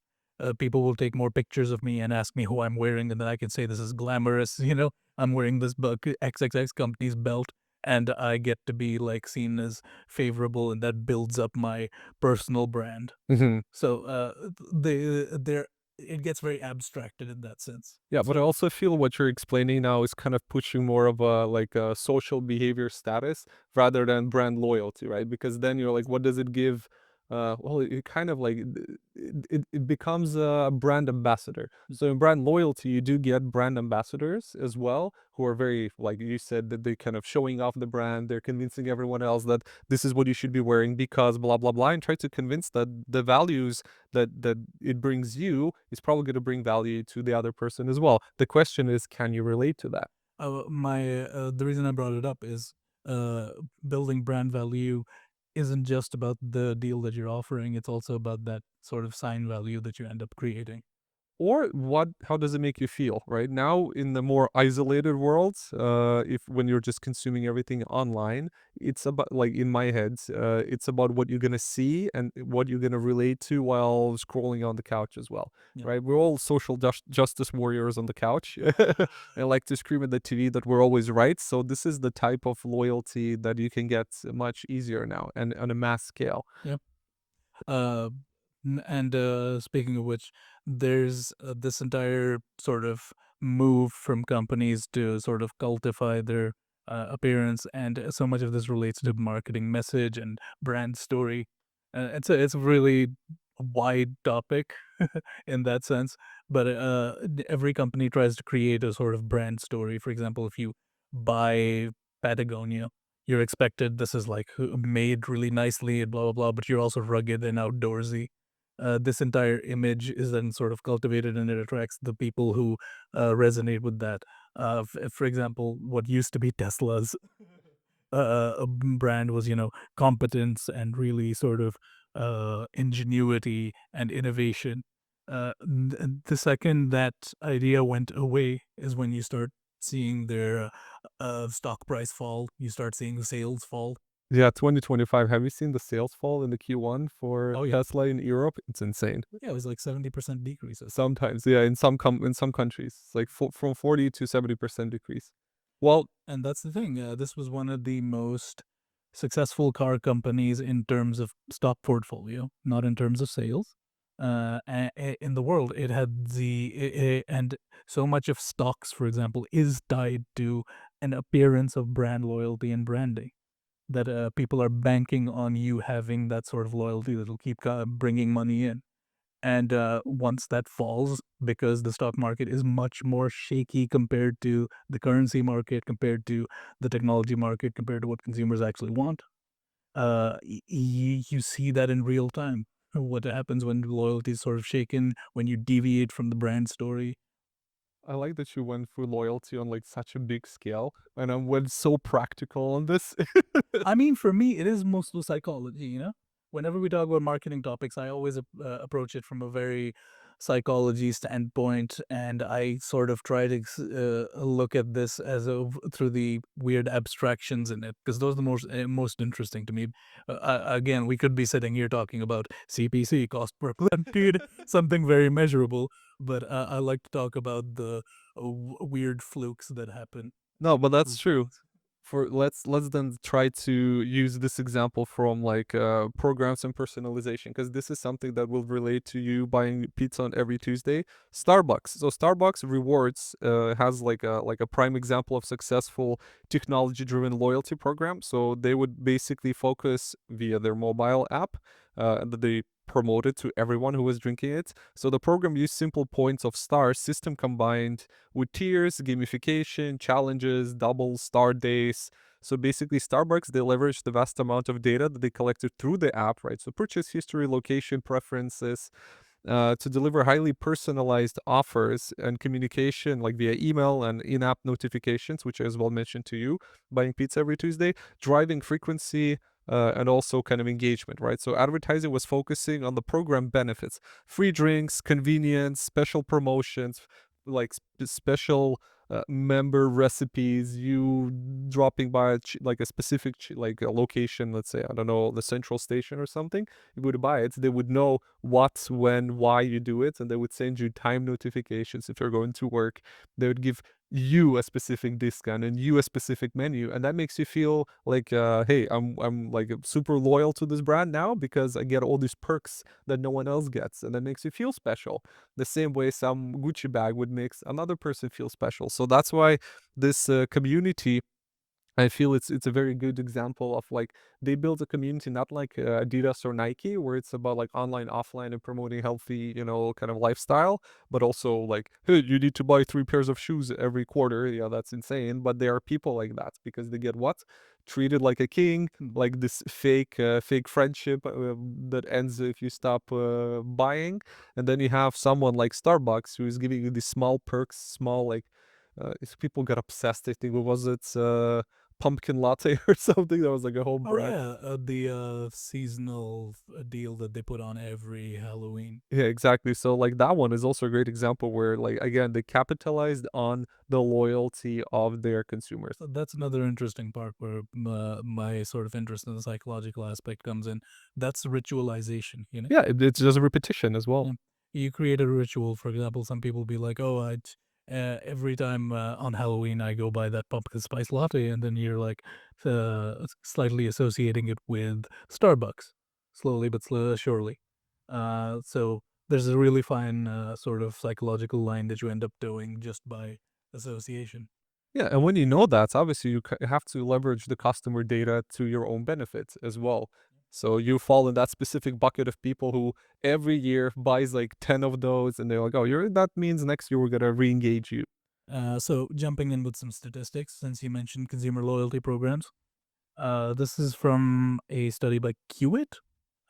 people will take more pictures of me and ask me who I'm wearing, and then I can say this is glamorous. You know, I'm wearing this XXX company's belt, and I get to be like seen as favorable, and that builds up my personal brand. Mhm. So there it gets very abstracted in that sense. Yeah, but I So also feel what you're explaining now is kind of pushing more of a like a social behavior status rather than brand loyalty, right? Because then you're like, what does it give? Well, it kind of like it becomes a brand ambassador. So in brand loyalty, you do get brand ambassadors as well, who are very like you said that they kind of showing off the brand. They're convincing everyone else that this is what you should be wearing because blah blah blah, and try to convince that the values that it brings you is probably going to bring value to the other person as well. The question is, can you relate to that? the reason I brought it up is uh, building brand value isn't just about the deal that you're offering. It's also about that sort of sign value that you end up creating. Or what, how does it make you feel right now in the more isolated world? If when you're just consuming everything online, it's about, like in my head, it's about what you're gonna see and what you're gonna relate to while scrolling on the couch as well, Yeah. right? We're all social justice warriors on the couch. I like to scream at the TV that we're always right. So this is the type of loyalty that you can get much easier now and on a mass scale. Yeah. Uh, and speaking of which, there's this entire sort of move from companies to sort of cultivate their appearance, and so much of this relates to marketing message and brand story. It's a really wide topic in that sense, but every company tries to create a sort of brand story. For example, if you buy Patagonia, you're expected this is like made really nicely and blah blah blah, but you're also rugged and outdoorsy. This entire image is then sort of cultivated, and it attracts the people who resonate with that. For example, what used to be Tesla's brand was, competence and really sort of ingenuity and innovation. The second that idea went away is when you start seeing their stock price fall. You start seeing the sales fall. Yeah, 2025. Have you seen the sales fall in the Q1 for Oh yeah, Tesla in Europe? It's insane. yeah. It was like 70% decreases. Sometimes, yeah, in some countries, it's like from 40 to 70% decrease. Well, And that's the thing. This was one of the most successful car companies in terms of stock portfolio, not in terms of sales. In the world, it had and so much of stocks, for example, is tied to an appearance of brand loyalty and branding. That people are banking on you having that sort of loyalty that'll keep bringing money in. And once that falls, because the stock market is much more shaky compared to the currency market, compared to the technology market, compared to what consumers actually want, you see that in real time. What happens when loyalty is sort of shaken, when you deviate from the brand story. I like that you went through loyalty on like such a big scale, and I went so practical on this. I mean, for me, it is mostly psychology. Whenever we talk about marketing topics, I always approach it from a very psychology standpoint, and I sort of try to look at this as through the weird abstractions in it, because those are the most interesting to me. Again, we could be sitting here talking about CPC, cost per click, something very measurable, but I like to talk about the weird flukes that happen No, but that's through true. brands. For let's then try to use this example from like programs and personalization, because this is something that will relate to you buying pizza on every Tuesday. Starbucks. So Starbucks rewards has like a prime example of successful technology driven loyalty program. So they would basically focus via their mobile app that they promoted to everyone who was drinking it. So the program used simple points of star system combined with tiers, gamification, challenges, double star days. So basically, Starbucks, they leverage the vast amount of data that they collected through the app, right? So purchase history, location preferences, to deliver highly personalized offers and communication like via email and in-app notifications, which I as well mentioned to you, buying pizza every Tuesday, driving frequency, and also kind of engagement, right? So advertising was focusing on the program benefits, free drinks, convenience, special promotions, like special member recipes, you dropping by like a specific like a location, let's say, I don't know, the central station or something, you would buy it, they would know what, when, why you do it, and they would send you time notifications if you're going to work. They would give you a specific discount and you a specific menu, and that makes you feel like hey, I'm like super loyal to this brand now because I get all these perks that no one else gets, and that makes you feel special the same way some Gucci bag would make another person feel special. So that's why this community, I feel it's a very good example of like they build a community not like Adidas or Nike where it's about like online, offline, and promoting healthy, kind of lifestyle, but also like, hey, you need to buy 3 pairs of shoes every quarter. Yeah, that's insane. But there are people like that because they get what, treated like a king, like this fake friendship that ends if you stop buying, and then you have someone like Starbucks who is giving you these small perks, small like. People got obsessed. I think what was it? pumpkin latte or something. That was like a whole Oh brand. yeah, the seasonal deal that they put on every Halloween. Yeah, exactly. So like that one is also a great example where like again they capitalized on the loyalty of their consumers. That's another interesting part where my sort of interest in the psychological aspect comes in. That's ritualization, you know? Yeah, it's just a repetition as well. Yeah. You create a ritual. For example, some people be like, "Oh, every time on Halloween I go buy that pumpkin spice latte," and then you're like slightly associating it with Starbucks, slowly but surely. So there's a really fine sort of psychological line that you end up doing just by association. Yeah, and when you know that, obviously you have to leverage the customer data to your own benefit as well. So you fall in that specific bucket of people who every year buys like 10 of those and they're like, "Oh, you're that means next year we're going to re-engage you." So jumping in with some statistics, since you mentioned consumer loyalty programs, this is from a study by Qwit.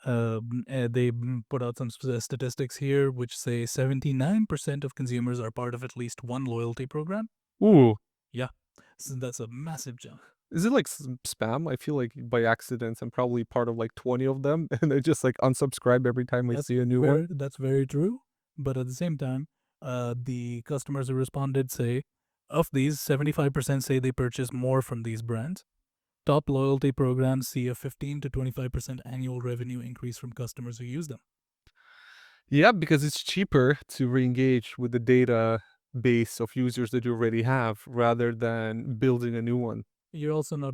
They put out some statistics here, which say 79% of consumers are part of at least one loyalty program. Ooh, Yeah, so that's a massive jump. is it like spam? I feel like by accident I'm probably part of like 20 of them and I just like unsubscribe every time I see a new one. That's very true. But at the same time, the customers who responded say, of these, 75% say they purchase more from these brands. Top loyalty programs see a 15 to 25% annual revenue increase from customers who use them. Yeah, because it's cheaper to re-engage with the data base of users that you already have rather than building a new one. You're also not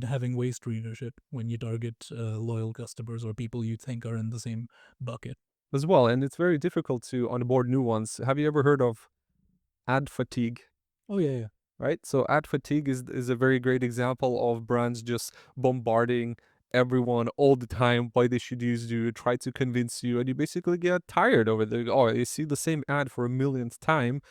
having waste readership when you target loyal customers or people you think are in the same bucket. As well, and it's very difficult to onboard new ones. Have you ever heard of ad fatigue? Oh yeah, yeah. Right? So ad fatigue is a very great example of brands just bombarding everyone all the time why they should use you, try to convince you, and you basically get tired of it. Oh, you see the same ad for a millionth time,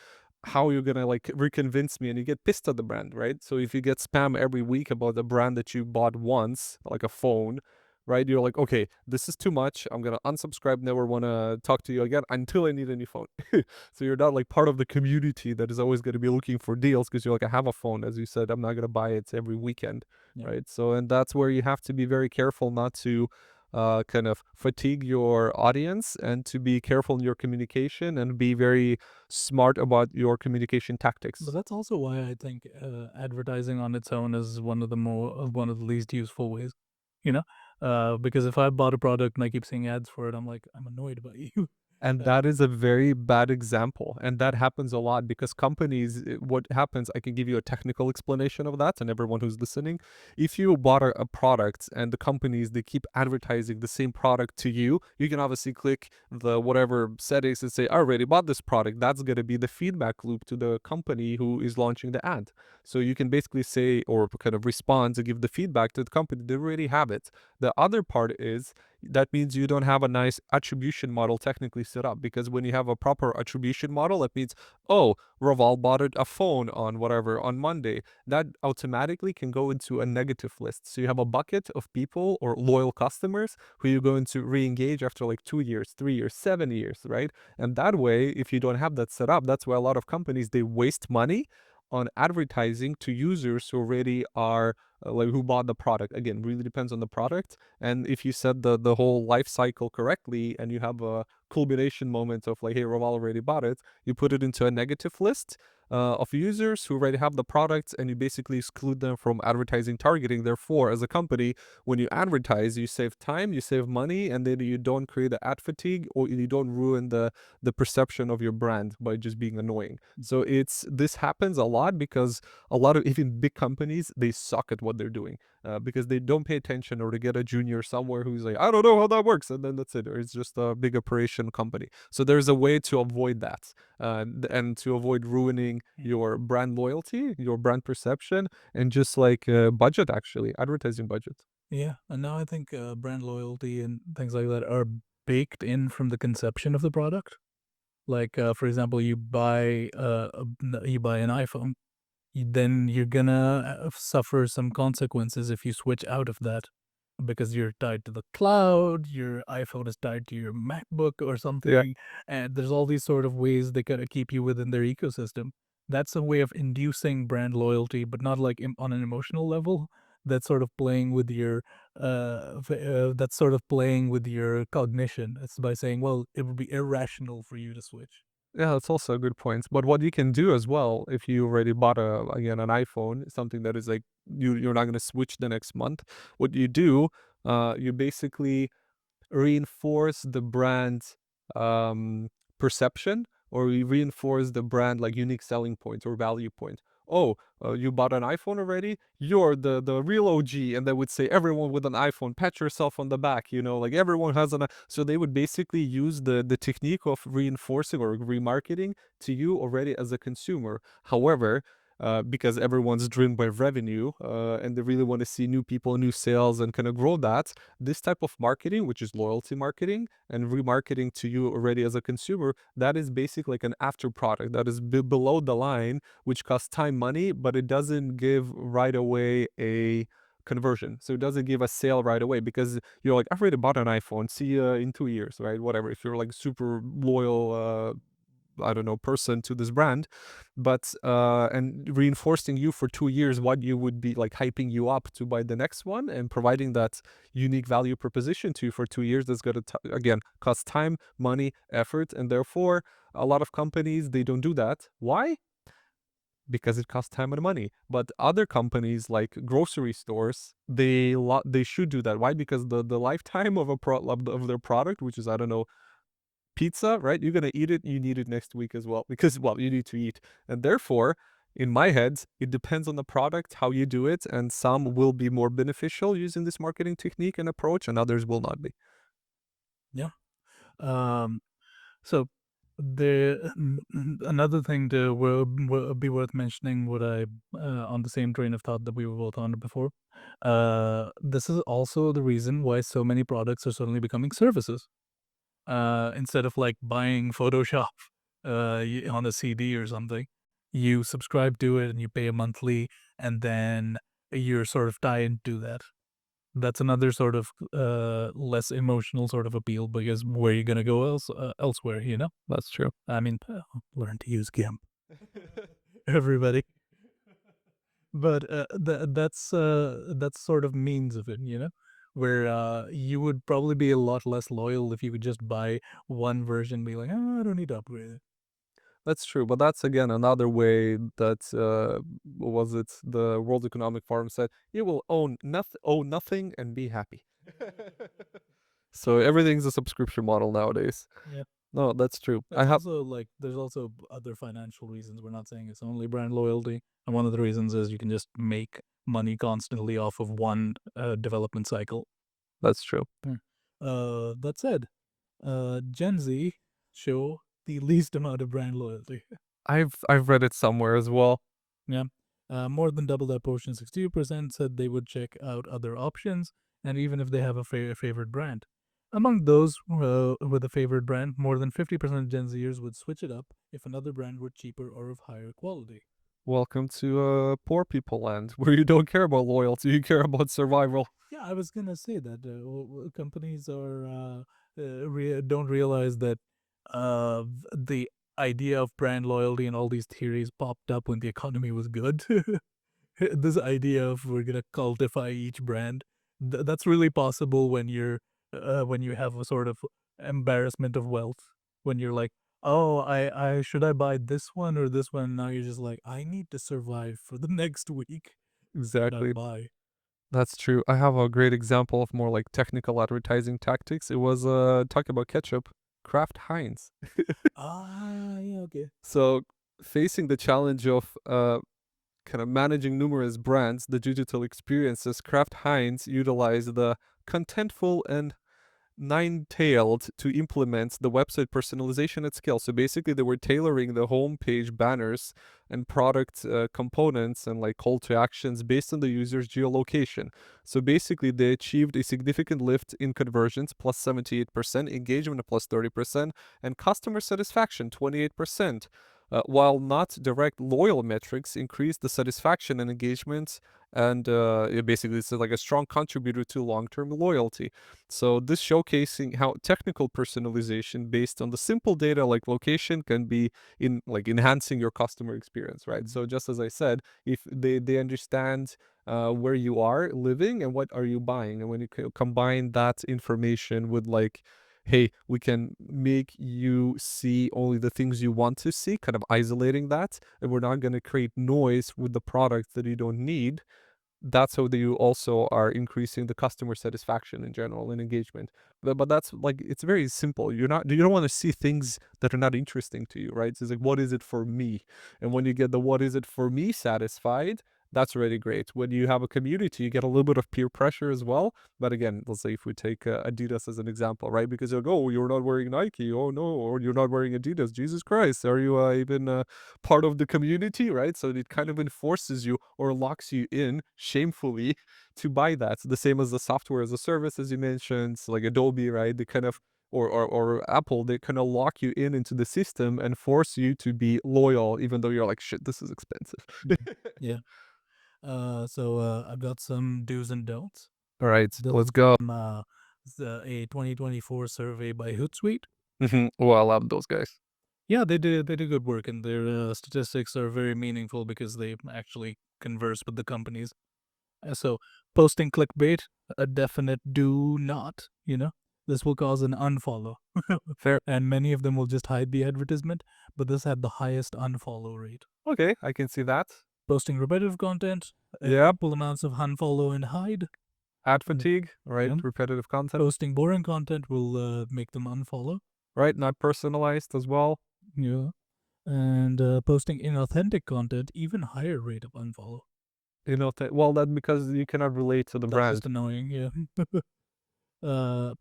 how you're gonna like reconvince me, and you get pissed at the brand, right? So if you get spam every week about a brand that you bought once, like a phone, right? You're like, okay, this is too much. I'm gonna unsubscribe, never wanna talk to you again until I need a new phone. So you're not like part of the community that is always gonna be looking for deals because you're like, I have a phone, as you said, I'm not gonna buy it every weekend, Yeah. right? So and that's where you have to be very careful not to kind of fatigue your audience and to be careful in your communication and be very smart about your communication But tactics. that's also why I think advertising on its own is one of the least useful ways. You know, because if I bought a product and I keep seeing ads for it, I'm like, I'm annoyed by you. And uh, that is a very bad example. And that happens a lot because companies, what happens, I can give you a technical explanation of that and everyone who's listening. If you bought a product and the companies, they keep advertising the same product to you, you can obviously click the whatever settings and say, I already bought this product. That's going to be the feedback loop to the company who is launching the ad. So you can basically say, or kind of respond to give the feedback to the company. They already have it. The other part is, that means you don't have a nice attribution model technically set up, because when you have a proper attribution model, it means, oh, Raval bought a phone on whatever on Monday. That automatically can go into a negative list. So you have a bucket of people or loyal customers who you're going to re-engage after like 2 years, 3 years, 7 years, right? And that way, if you don't have that set up, that's why a lot of companies, they waste money on advertising to users who already are like who bought the product. Again, really depends on the product. And if you set the whole life cycle correctly and you have a culmination moment of like, hey, Raval already bought it, you put it into a negative list of users who already have the product, and you basically exclude them from advertising targeting. Therefore, as a company, when you advertise, you save time, you save money, and then you don't create the ad fatigue, or you don't ruin the perception of your brand by just being annoying. So it's this happens a lot because a lot of even big companies, they suck at what they're doing because they don't pay attention, or to get a junior somewhere who's like, I don't know how that works, and then that's it, or it's just a big operation company. So there's a way to avoid that and to avoid ruining your brand loyalty, your brand perception, and just like budget, actually advertising budget. Yeah, and now I think brand loyalty and things like that are baked in from the conception of the product. Like, for example, you buy an iPhone, then you're gonna suffer some consequences if you switch out of that because you're tied to the cloud, your iPhone is tied to your MacBook or Yeah. something, and there's all these sort of ways they gotta keep you within their ecosystem. that's a way of inducing brand loyalty, but not like on an emotional level. That's sort of playing with your that's sort of playing with your cognition. It's by saying, well, it would be irrational for you to switch. Yeah, that's also a good point. But what you can do as well, if you already bought an iPhone, something that is like you're not gonna switch the next month. What you do, you basically reinforce the brand um, perception, or we reinforce the brand like unique selling point or value point. Oh, you bought an iPhone already? You're the real OG, and they would say everyone with an iPhone, pat yourself on the back. Like everyone has So they would basically use the technique of reinforcing or remarketing to you already as a consumer. However, because everyone's driven by revenue and they really want to see new people, new sales, and kind of grow that, this type of marketing, which is loyalty marketing and remarketing to you already as a consumer, that is basically like an after product that is below the line, which costs time, money, but it doesn't give right away a conversion. So it doesn't give a sale right away because you're like, I've already bought an iPhone. See you in 2 years, right? Whatever. If you're like super loyal, I don't know, person to this brand, but and reinforcing you for 2 years what you would be like hyping you up to buy the next one and providing that unique value proposition to you for 2 years that's going to again cost time, money, effort, and therefore a lot of companies they don't do that. Why? Because it costs time and money. But other companies like grocery stores, they should do that. Why? Because the lifetime of of their product, which is, I don't know, pizza, right? You're gonna eat it, you need it next week as well because, well, you need to eat. And therefore, in my head, it depends on the product, how you do it, and some will be more beneficial using this marketing technique and approach, and others will not be. Yeah. Um, so the another thing to will be worth mentioning, what I on the same train of thought that we were both on before. This is also the reason why so many products are suddenly becoming services. Instead of like buying Photoshop on a CD or something, you subscribe to it and you pay a monthly, and then you're sort of tied to that. That's another sort of less emotional sort of appeal, because where you gonna go elsewhere, you know? That's true. I mean, learn to use GIMP, everybody. But that's sort of means of it, you know, where you would probably be a lot less loyal if you could just buy one version, and be like, oh, I don't need to upgrade it. That's true, but that's again another way that what was it? The World Economic Forum said you will own nothing and be happy. So everything's a subscription model nowadays. Yeah. No, that's true. I There's have also like there's also other financial reasons. We're not saying it's only brand loyalty, and one of the reasons is you can just make money constantly off of one development cycle. that's true. That said, Gen Z show the least amount of brand loyalty. I've read it somewhere as well. Yeah. More than double that portion, 62% said they would check out other options, and even if they have a favorite brand. Among those with a favorite brand, more than 50% of Gen Zers would switch it up if another brand were cheaper or of higher quality. Welcome to poor people land, where you don't care about loyalty, you care about survival. Yeah, I was gonna say that companies are don't realize that the idea of brand loyalty and all these theories popped up when the economy was good. This idea of we're gonna cultify each brand, that's really possible when you have a sort of embarrassment of wealth, when you're like, oh, I should I buy this one or this one. Now you're just like, I need to survive for the next week. Should I Exactly. buy? That's true. I have a great example of more like technical advertising tactics. It was talking about ketchup, Kraft Heinz. Ah, yeah, okay. So facing the challenge of kind of managing numerous brands, the digital experiences, Kraft Heinz utilized the contentful and nine-tailed to implement the website personalization at scale. So basically, they were tailoring the homepage banners and product components and like call to actions based on the user's geolocation. So basically, they achieved a significant lift in conversions, plus 78%, engagement, plus 30%, and customer satisfaction, 28%. while not direct loyal metrics increase the satisfaction and engagement, and it basically it's like a strong contributor to long-term loyalty. So this showcasing how technical personalization based on the simple data like location can be in like enhancing your customer experience, right? Mhm. So just as I said, if they understand where you are living and what are you buying, and when you combine that information with like, hey, we can make you see only the things you want to see, kind of isolating that, and we're not going to create noise with the product that you don't need. That's how you also are increasing the customer satisfaction in general and engagement. But that's like it's very simple. You don't want to see things that are not interesting to you, right? So it's like what is it for me? And when you get the what is it for me satisfied, that's already great. When you have a community, you get a little bit of peer pressure as well. But again, let's say if we take Adidas as an example, right? Because you'll go, oh, you're not wearing Nike, oh no, or you're not wearing Adidas. Jesus Christ, are you even part of the community, right? So it kind of enforces you or locks you in shamefully to buy that. The same as the software as a service, as you mentioned, so like Adobe, right? They kind of or Apple, they kind of lock you in into the system and force you to be loyal, even though you're like, shit, this is expensive. Mhm. Yeah. I've got some do's and don'ts. All right, This let's is go. from a 2024 survey by Hootsuite. Oh, I love those guys. Yeah, they do good work, and their statistics are very meaningful because they actually converse with the companies. So posting clickbait, a definite do not. This will cause an unfollow, Fair. and many of them will just hide the advertisement. But this had the highest unfollow rate. Okay, I can see that. Posting repetitive content, Yep. equal amounts of unfollow and hide. Ad Mm, fatigue, right? Yeah. Repetitive content, Posting boring content will make them unfollow. right? Not personalized as well. Yeah. And posting inauthentic content, even higher rate of unfollow. You know, well, that because you cannot relate to the That's brand. just annoying. Yeah.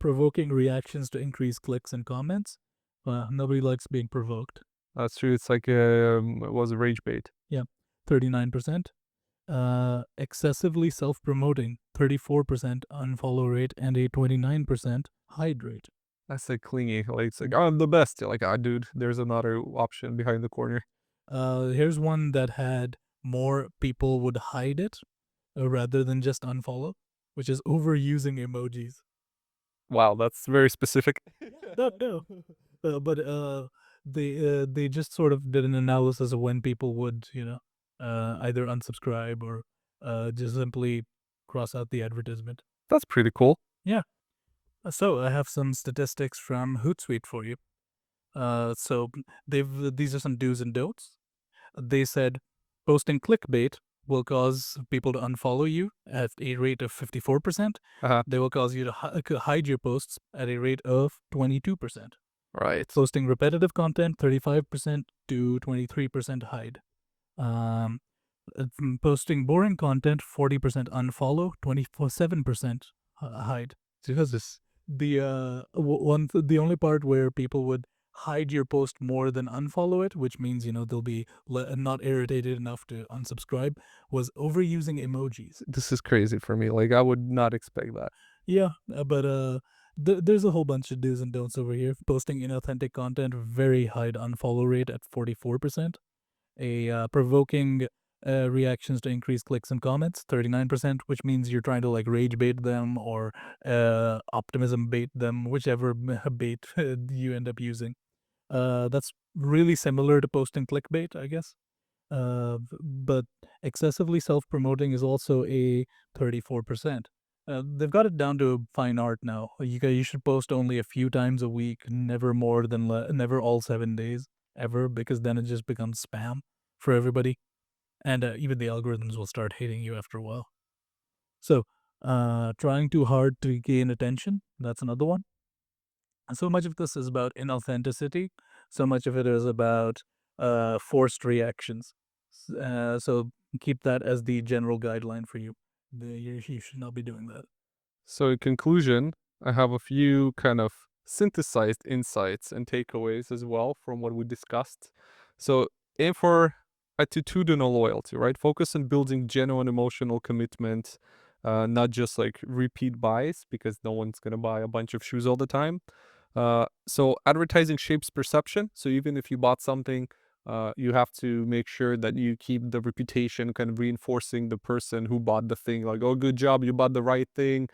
Provoking reactions to increase clicks and comments. Nobody likes being provoked. That's true. It's like it was a rage bait. Yeah. 39%. Excessively self promoting. 34% unfollow rate and a 29% hide rate. That's like clingy. Like it's like Mm. I'm the best. You're like, ah, dude, there's another option behind the corner. Here's one that had more people would hide it rather than just unfollow, which is overusing emojis. Wow, that's very specific. No. But they just sort of did an analysis of when people would either unsubscribe or just simply cross out the advertisement. That's pretty cool. Yeah. So I have some statistics from Hootsuite for you. So these are some do's and don'ts. They said posting clickbait will cause people to unfollow you at a rate of 54%. Uh-huh. They will cause you to hide your posts at a rate of 22%. Right. Posting repetitive content, 35% to 23% hide. Um, Posting boring content, 40% unfollow, 27% hide. Jesus. The only part where people would hide your post more than unfollow it, which means they'll be not irritated enough to unsubscribe, was overusing emojis. This is crazy for me. Like I would not expect that. Yeah, but there's a whole bunch of do's and don'ts over here. Posting inauthentic content, very high unfollow rate at 44%. A provoking reactions to increase clicks and comments, 39%, which means you're trying to like rage bait them or optimism bait them, whichever bait you end up using. That's really similar to posting clickbait, I guess. But excessively self promoting is also a 34%. They've got it down to fine art now. You should post only a few times a week, never more than never all 7 days ever, because then it just becomes spam for everybody, and even the algorithms will start hating you after a while. So, trying too hard to gain attention, that's another one. So much of this is about inauthenticity. So much of it is about forced reactions. So keep that as the general guideline for you. You should not be doing that. So in conclusion, I have a few kind of synthesized insights and takeaways as well from what we discussed. So aim for attitudinal loyalty, right? Focus on building genuine emotional commitment, not just like repeat buys because no one's gonna buy a bunch of shoes all the time. So advertising shapes perception. So even if you bought something You have to make sure that you keep the reputation, kind of reinforcing the person who bought the thing, like, oh, good job, you bought the right thing.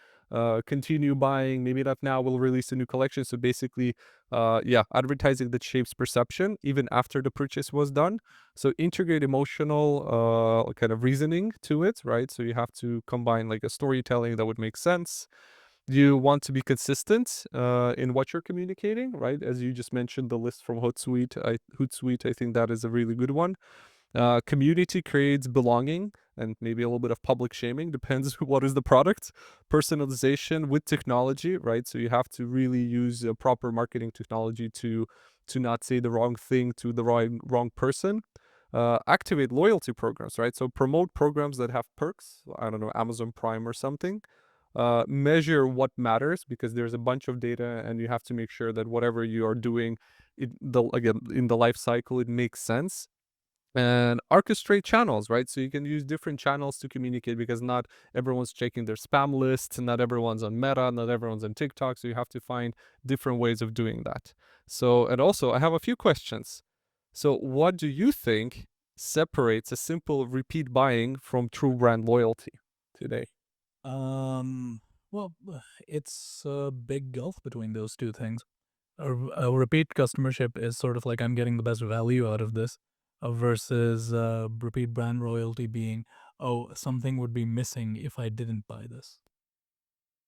Continue buying. Maybe not now. We'll release a new collection. So basically, yeah, advertising that shapes perception even after the purchase was done. So integrate emotional kind of reasoning to it, right? So you have to combine like a storytelling that would make sense. You want to be consistent in what you're communicating, right? As you just mentioned, the list from Hootsuite, I think that is a really good one. Community creates belonging and maybe a little bit of public shaming, depends what is the product. Personalization with technology, right? So you have to really use proper marketing technology to not say the wrong thing to the wrong person. Activate loyalty programs, right? So promote programs that have perks. I don't know, Amazon Prime or something. Measure what matters because there's a bunch of data, and you have to make sure that whatever you are doing, again in the life cycle, it makes sense. And orchestrate channels, right? So you can use different channels to communicate because not everyone's checking their spam list, not everyone's on Meta, not everyone's on TikTok. So you have to find different ways of doing that. So, and also, I have a few questions. So, what do you think separates a simple repeat buying from true brand loyalty today? Um, well, it's a big gulf between those two things. A repeat customership is sort of like I'm getting the best value out of this, versus repeat brand loyalty being, oh, something would be missing if I didn't buy this.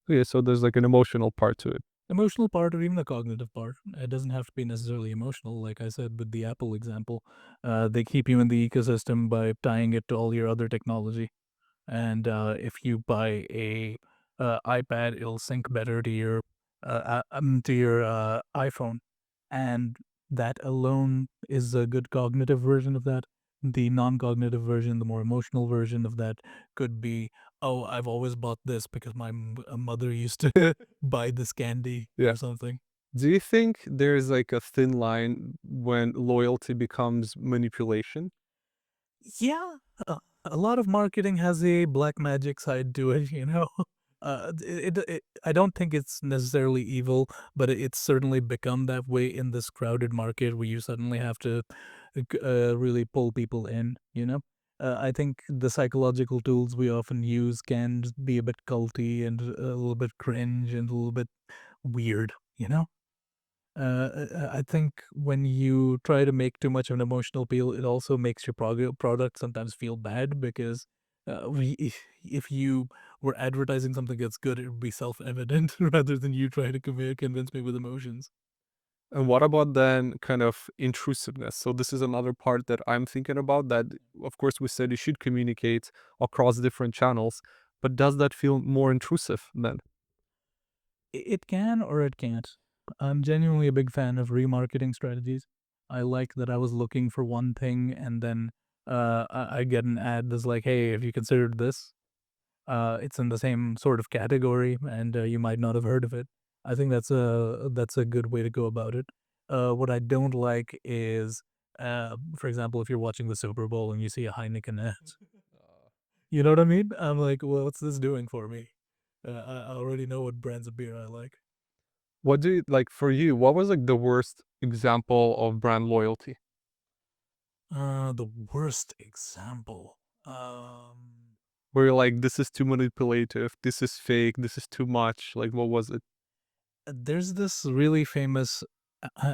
Yeah, so there's like an emotional part to it. Emotional part or even the cognitive part. It doesn't have to be necessarily emotional. Like I said with the Apple example, they keep you in the ecosystem by tying it to all your other technology. And if you buy a iPad, it'll sync better to your iPhone, and that alone is a good cognitive version of that. The non-cognitive version, the more emotional version of that, could be, oh, I've always bought this because my mother used to buy this candy Yeah. or something. Do you think there's like a thin line when loyalty becomes manipulation? Yeah, a lot of marketing has a black magic side to it, you know? I don't think it's necessarily evil, but it's certainly become that way in this crowded market where you suddenly have to really pull people in, you know? I think the psychological tools we often use can be a bit culty and a little bit cringe and a little bit weird, you know? I think when you try to make too much of an emotional appeal, it also makes your product sometimes feel bad because if you were advertising something that's good, it would be self-evident rather than you trying to convince me with emotions. And what about then kind of intrusiveness? So this is another part that I'm thinking about that of course we said you should communicate across different channels, but does that feel more intrusive then? It can or it can't. I'm genuinely a big fan of remarketing strategies. I like that I was looking for one thing and then I get an ad that's like, hey, have you considered this? It's in the same sort of category, and you might not have heard of it. I think that's a good way to go about it. What I don't like is, for example, if you're watching the Super Bowl and you see a Heineken ad, you know what I mean? I'm like, well, what's this doing for me? I already know what brands of beer I like. What do you like for you? What was like the worst example of brand loyalty? The worst example. Um, Where you're like, this is too manipulative, this is fake, this is too much. Like, what was it? There's this really famous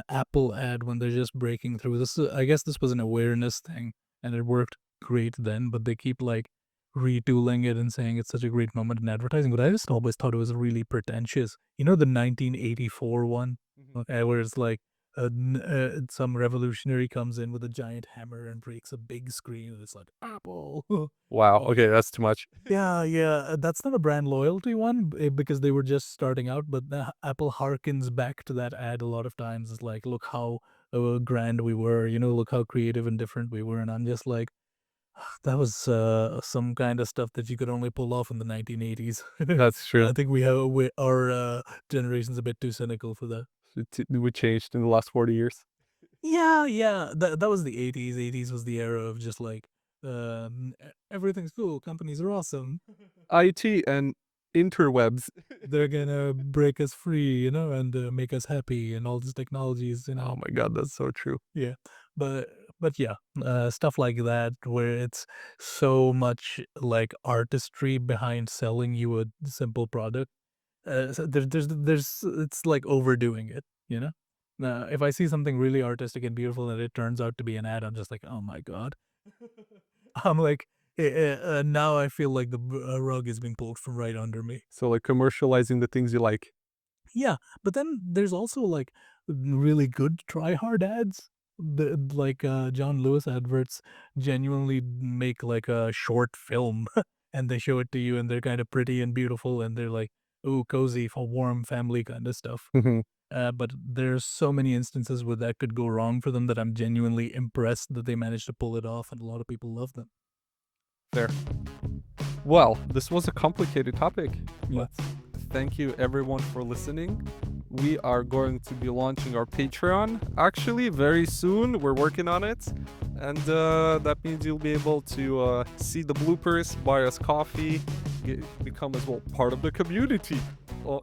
Apple ad when they're just breaking through. I guess this was an awareness thing, and it worked great then. But they keep like retooling it and saying it's such a great moment in advertising. But I just always thought it was really pretentious. You know the 1984 one, Mhm. where it's like some revolutionary comes in with a giant hammer and breaks a big screen. And it's like Apple. Wow. Oh, Okay, that's too much. yeah, yeah, that's not a brand loyalty one because they were just starting out, but Apple harkens back to that ad a lot of times. It's like, look how grand we were, you know, look how creative and different we were. And I'm just like, that was some kind of stuff that you could only pull off in the 1980s. That's true. I think our generation's a bit too cynical for that. We changed in the last 40 years. Yeah, yeah, that was the 80s. 80s was the era of just like, everything's cool, companies are awesome. IT and interwebs. They're gonna break us free, you know, and make us happy and all these technologies, you Oh know. my god, that's so true. Yeah, but But yeah, stuff like that where it's so much like artistry behind selling you a simple product. So it's like overdoing it, you know? If I see something really artistic and beautiful and it turns out to be an ad, I'm just like, oh my god. I'm like, now I feel like the rug is being pulled from right under me. So like commercializing the things you like. Yeah, but then there's also like really good try hard ads. Like John Lewis adverts genuinely make like a short film and they show it to you and they're kind of pretty and beautiful and they're like, ooh, cozy for warm family kind of stuff. Mhm. But there's so many instances where that could go wrong for them that I'm genuinely impressed that they managed to pull it off and a lot of people love them. Fair. Well, this was a complicated topic, Yeah. but thank you everyone for listening. We are going to be launching our Patreon actually very soon. We're working on it. And that means you'll be able to see the bloopers, buy us coffee, become as well part of the community. Oh,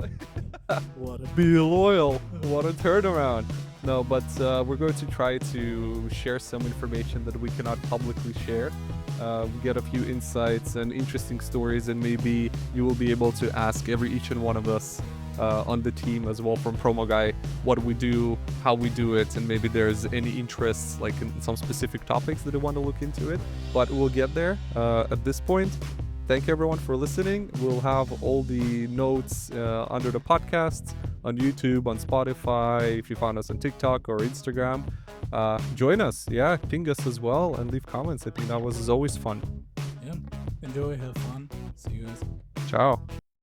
What a be loyal. What a turnaround. No, but we're going to try to share some information that we cannot publicly share. We get a few insights and interesting stories, and maybe you will be able to ask each and one of us on the team as well from Promoguy what we do, how we do it, and maybe there's any interests like in some specific topics that they want to look into it. But we'll get there. At this point, thank you everyone for listening. We'll have all the notes under the podcast on YouTube, on Spotify. If you found us on TikTok or Instagram, join us. Yeah, ping us as well and leave comments. I think that was always fun. yeah. Enjoy, have fun. See you guys. Ciao.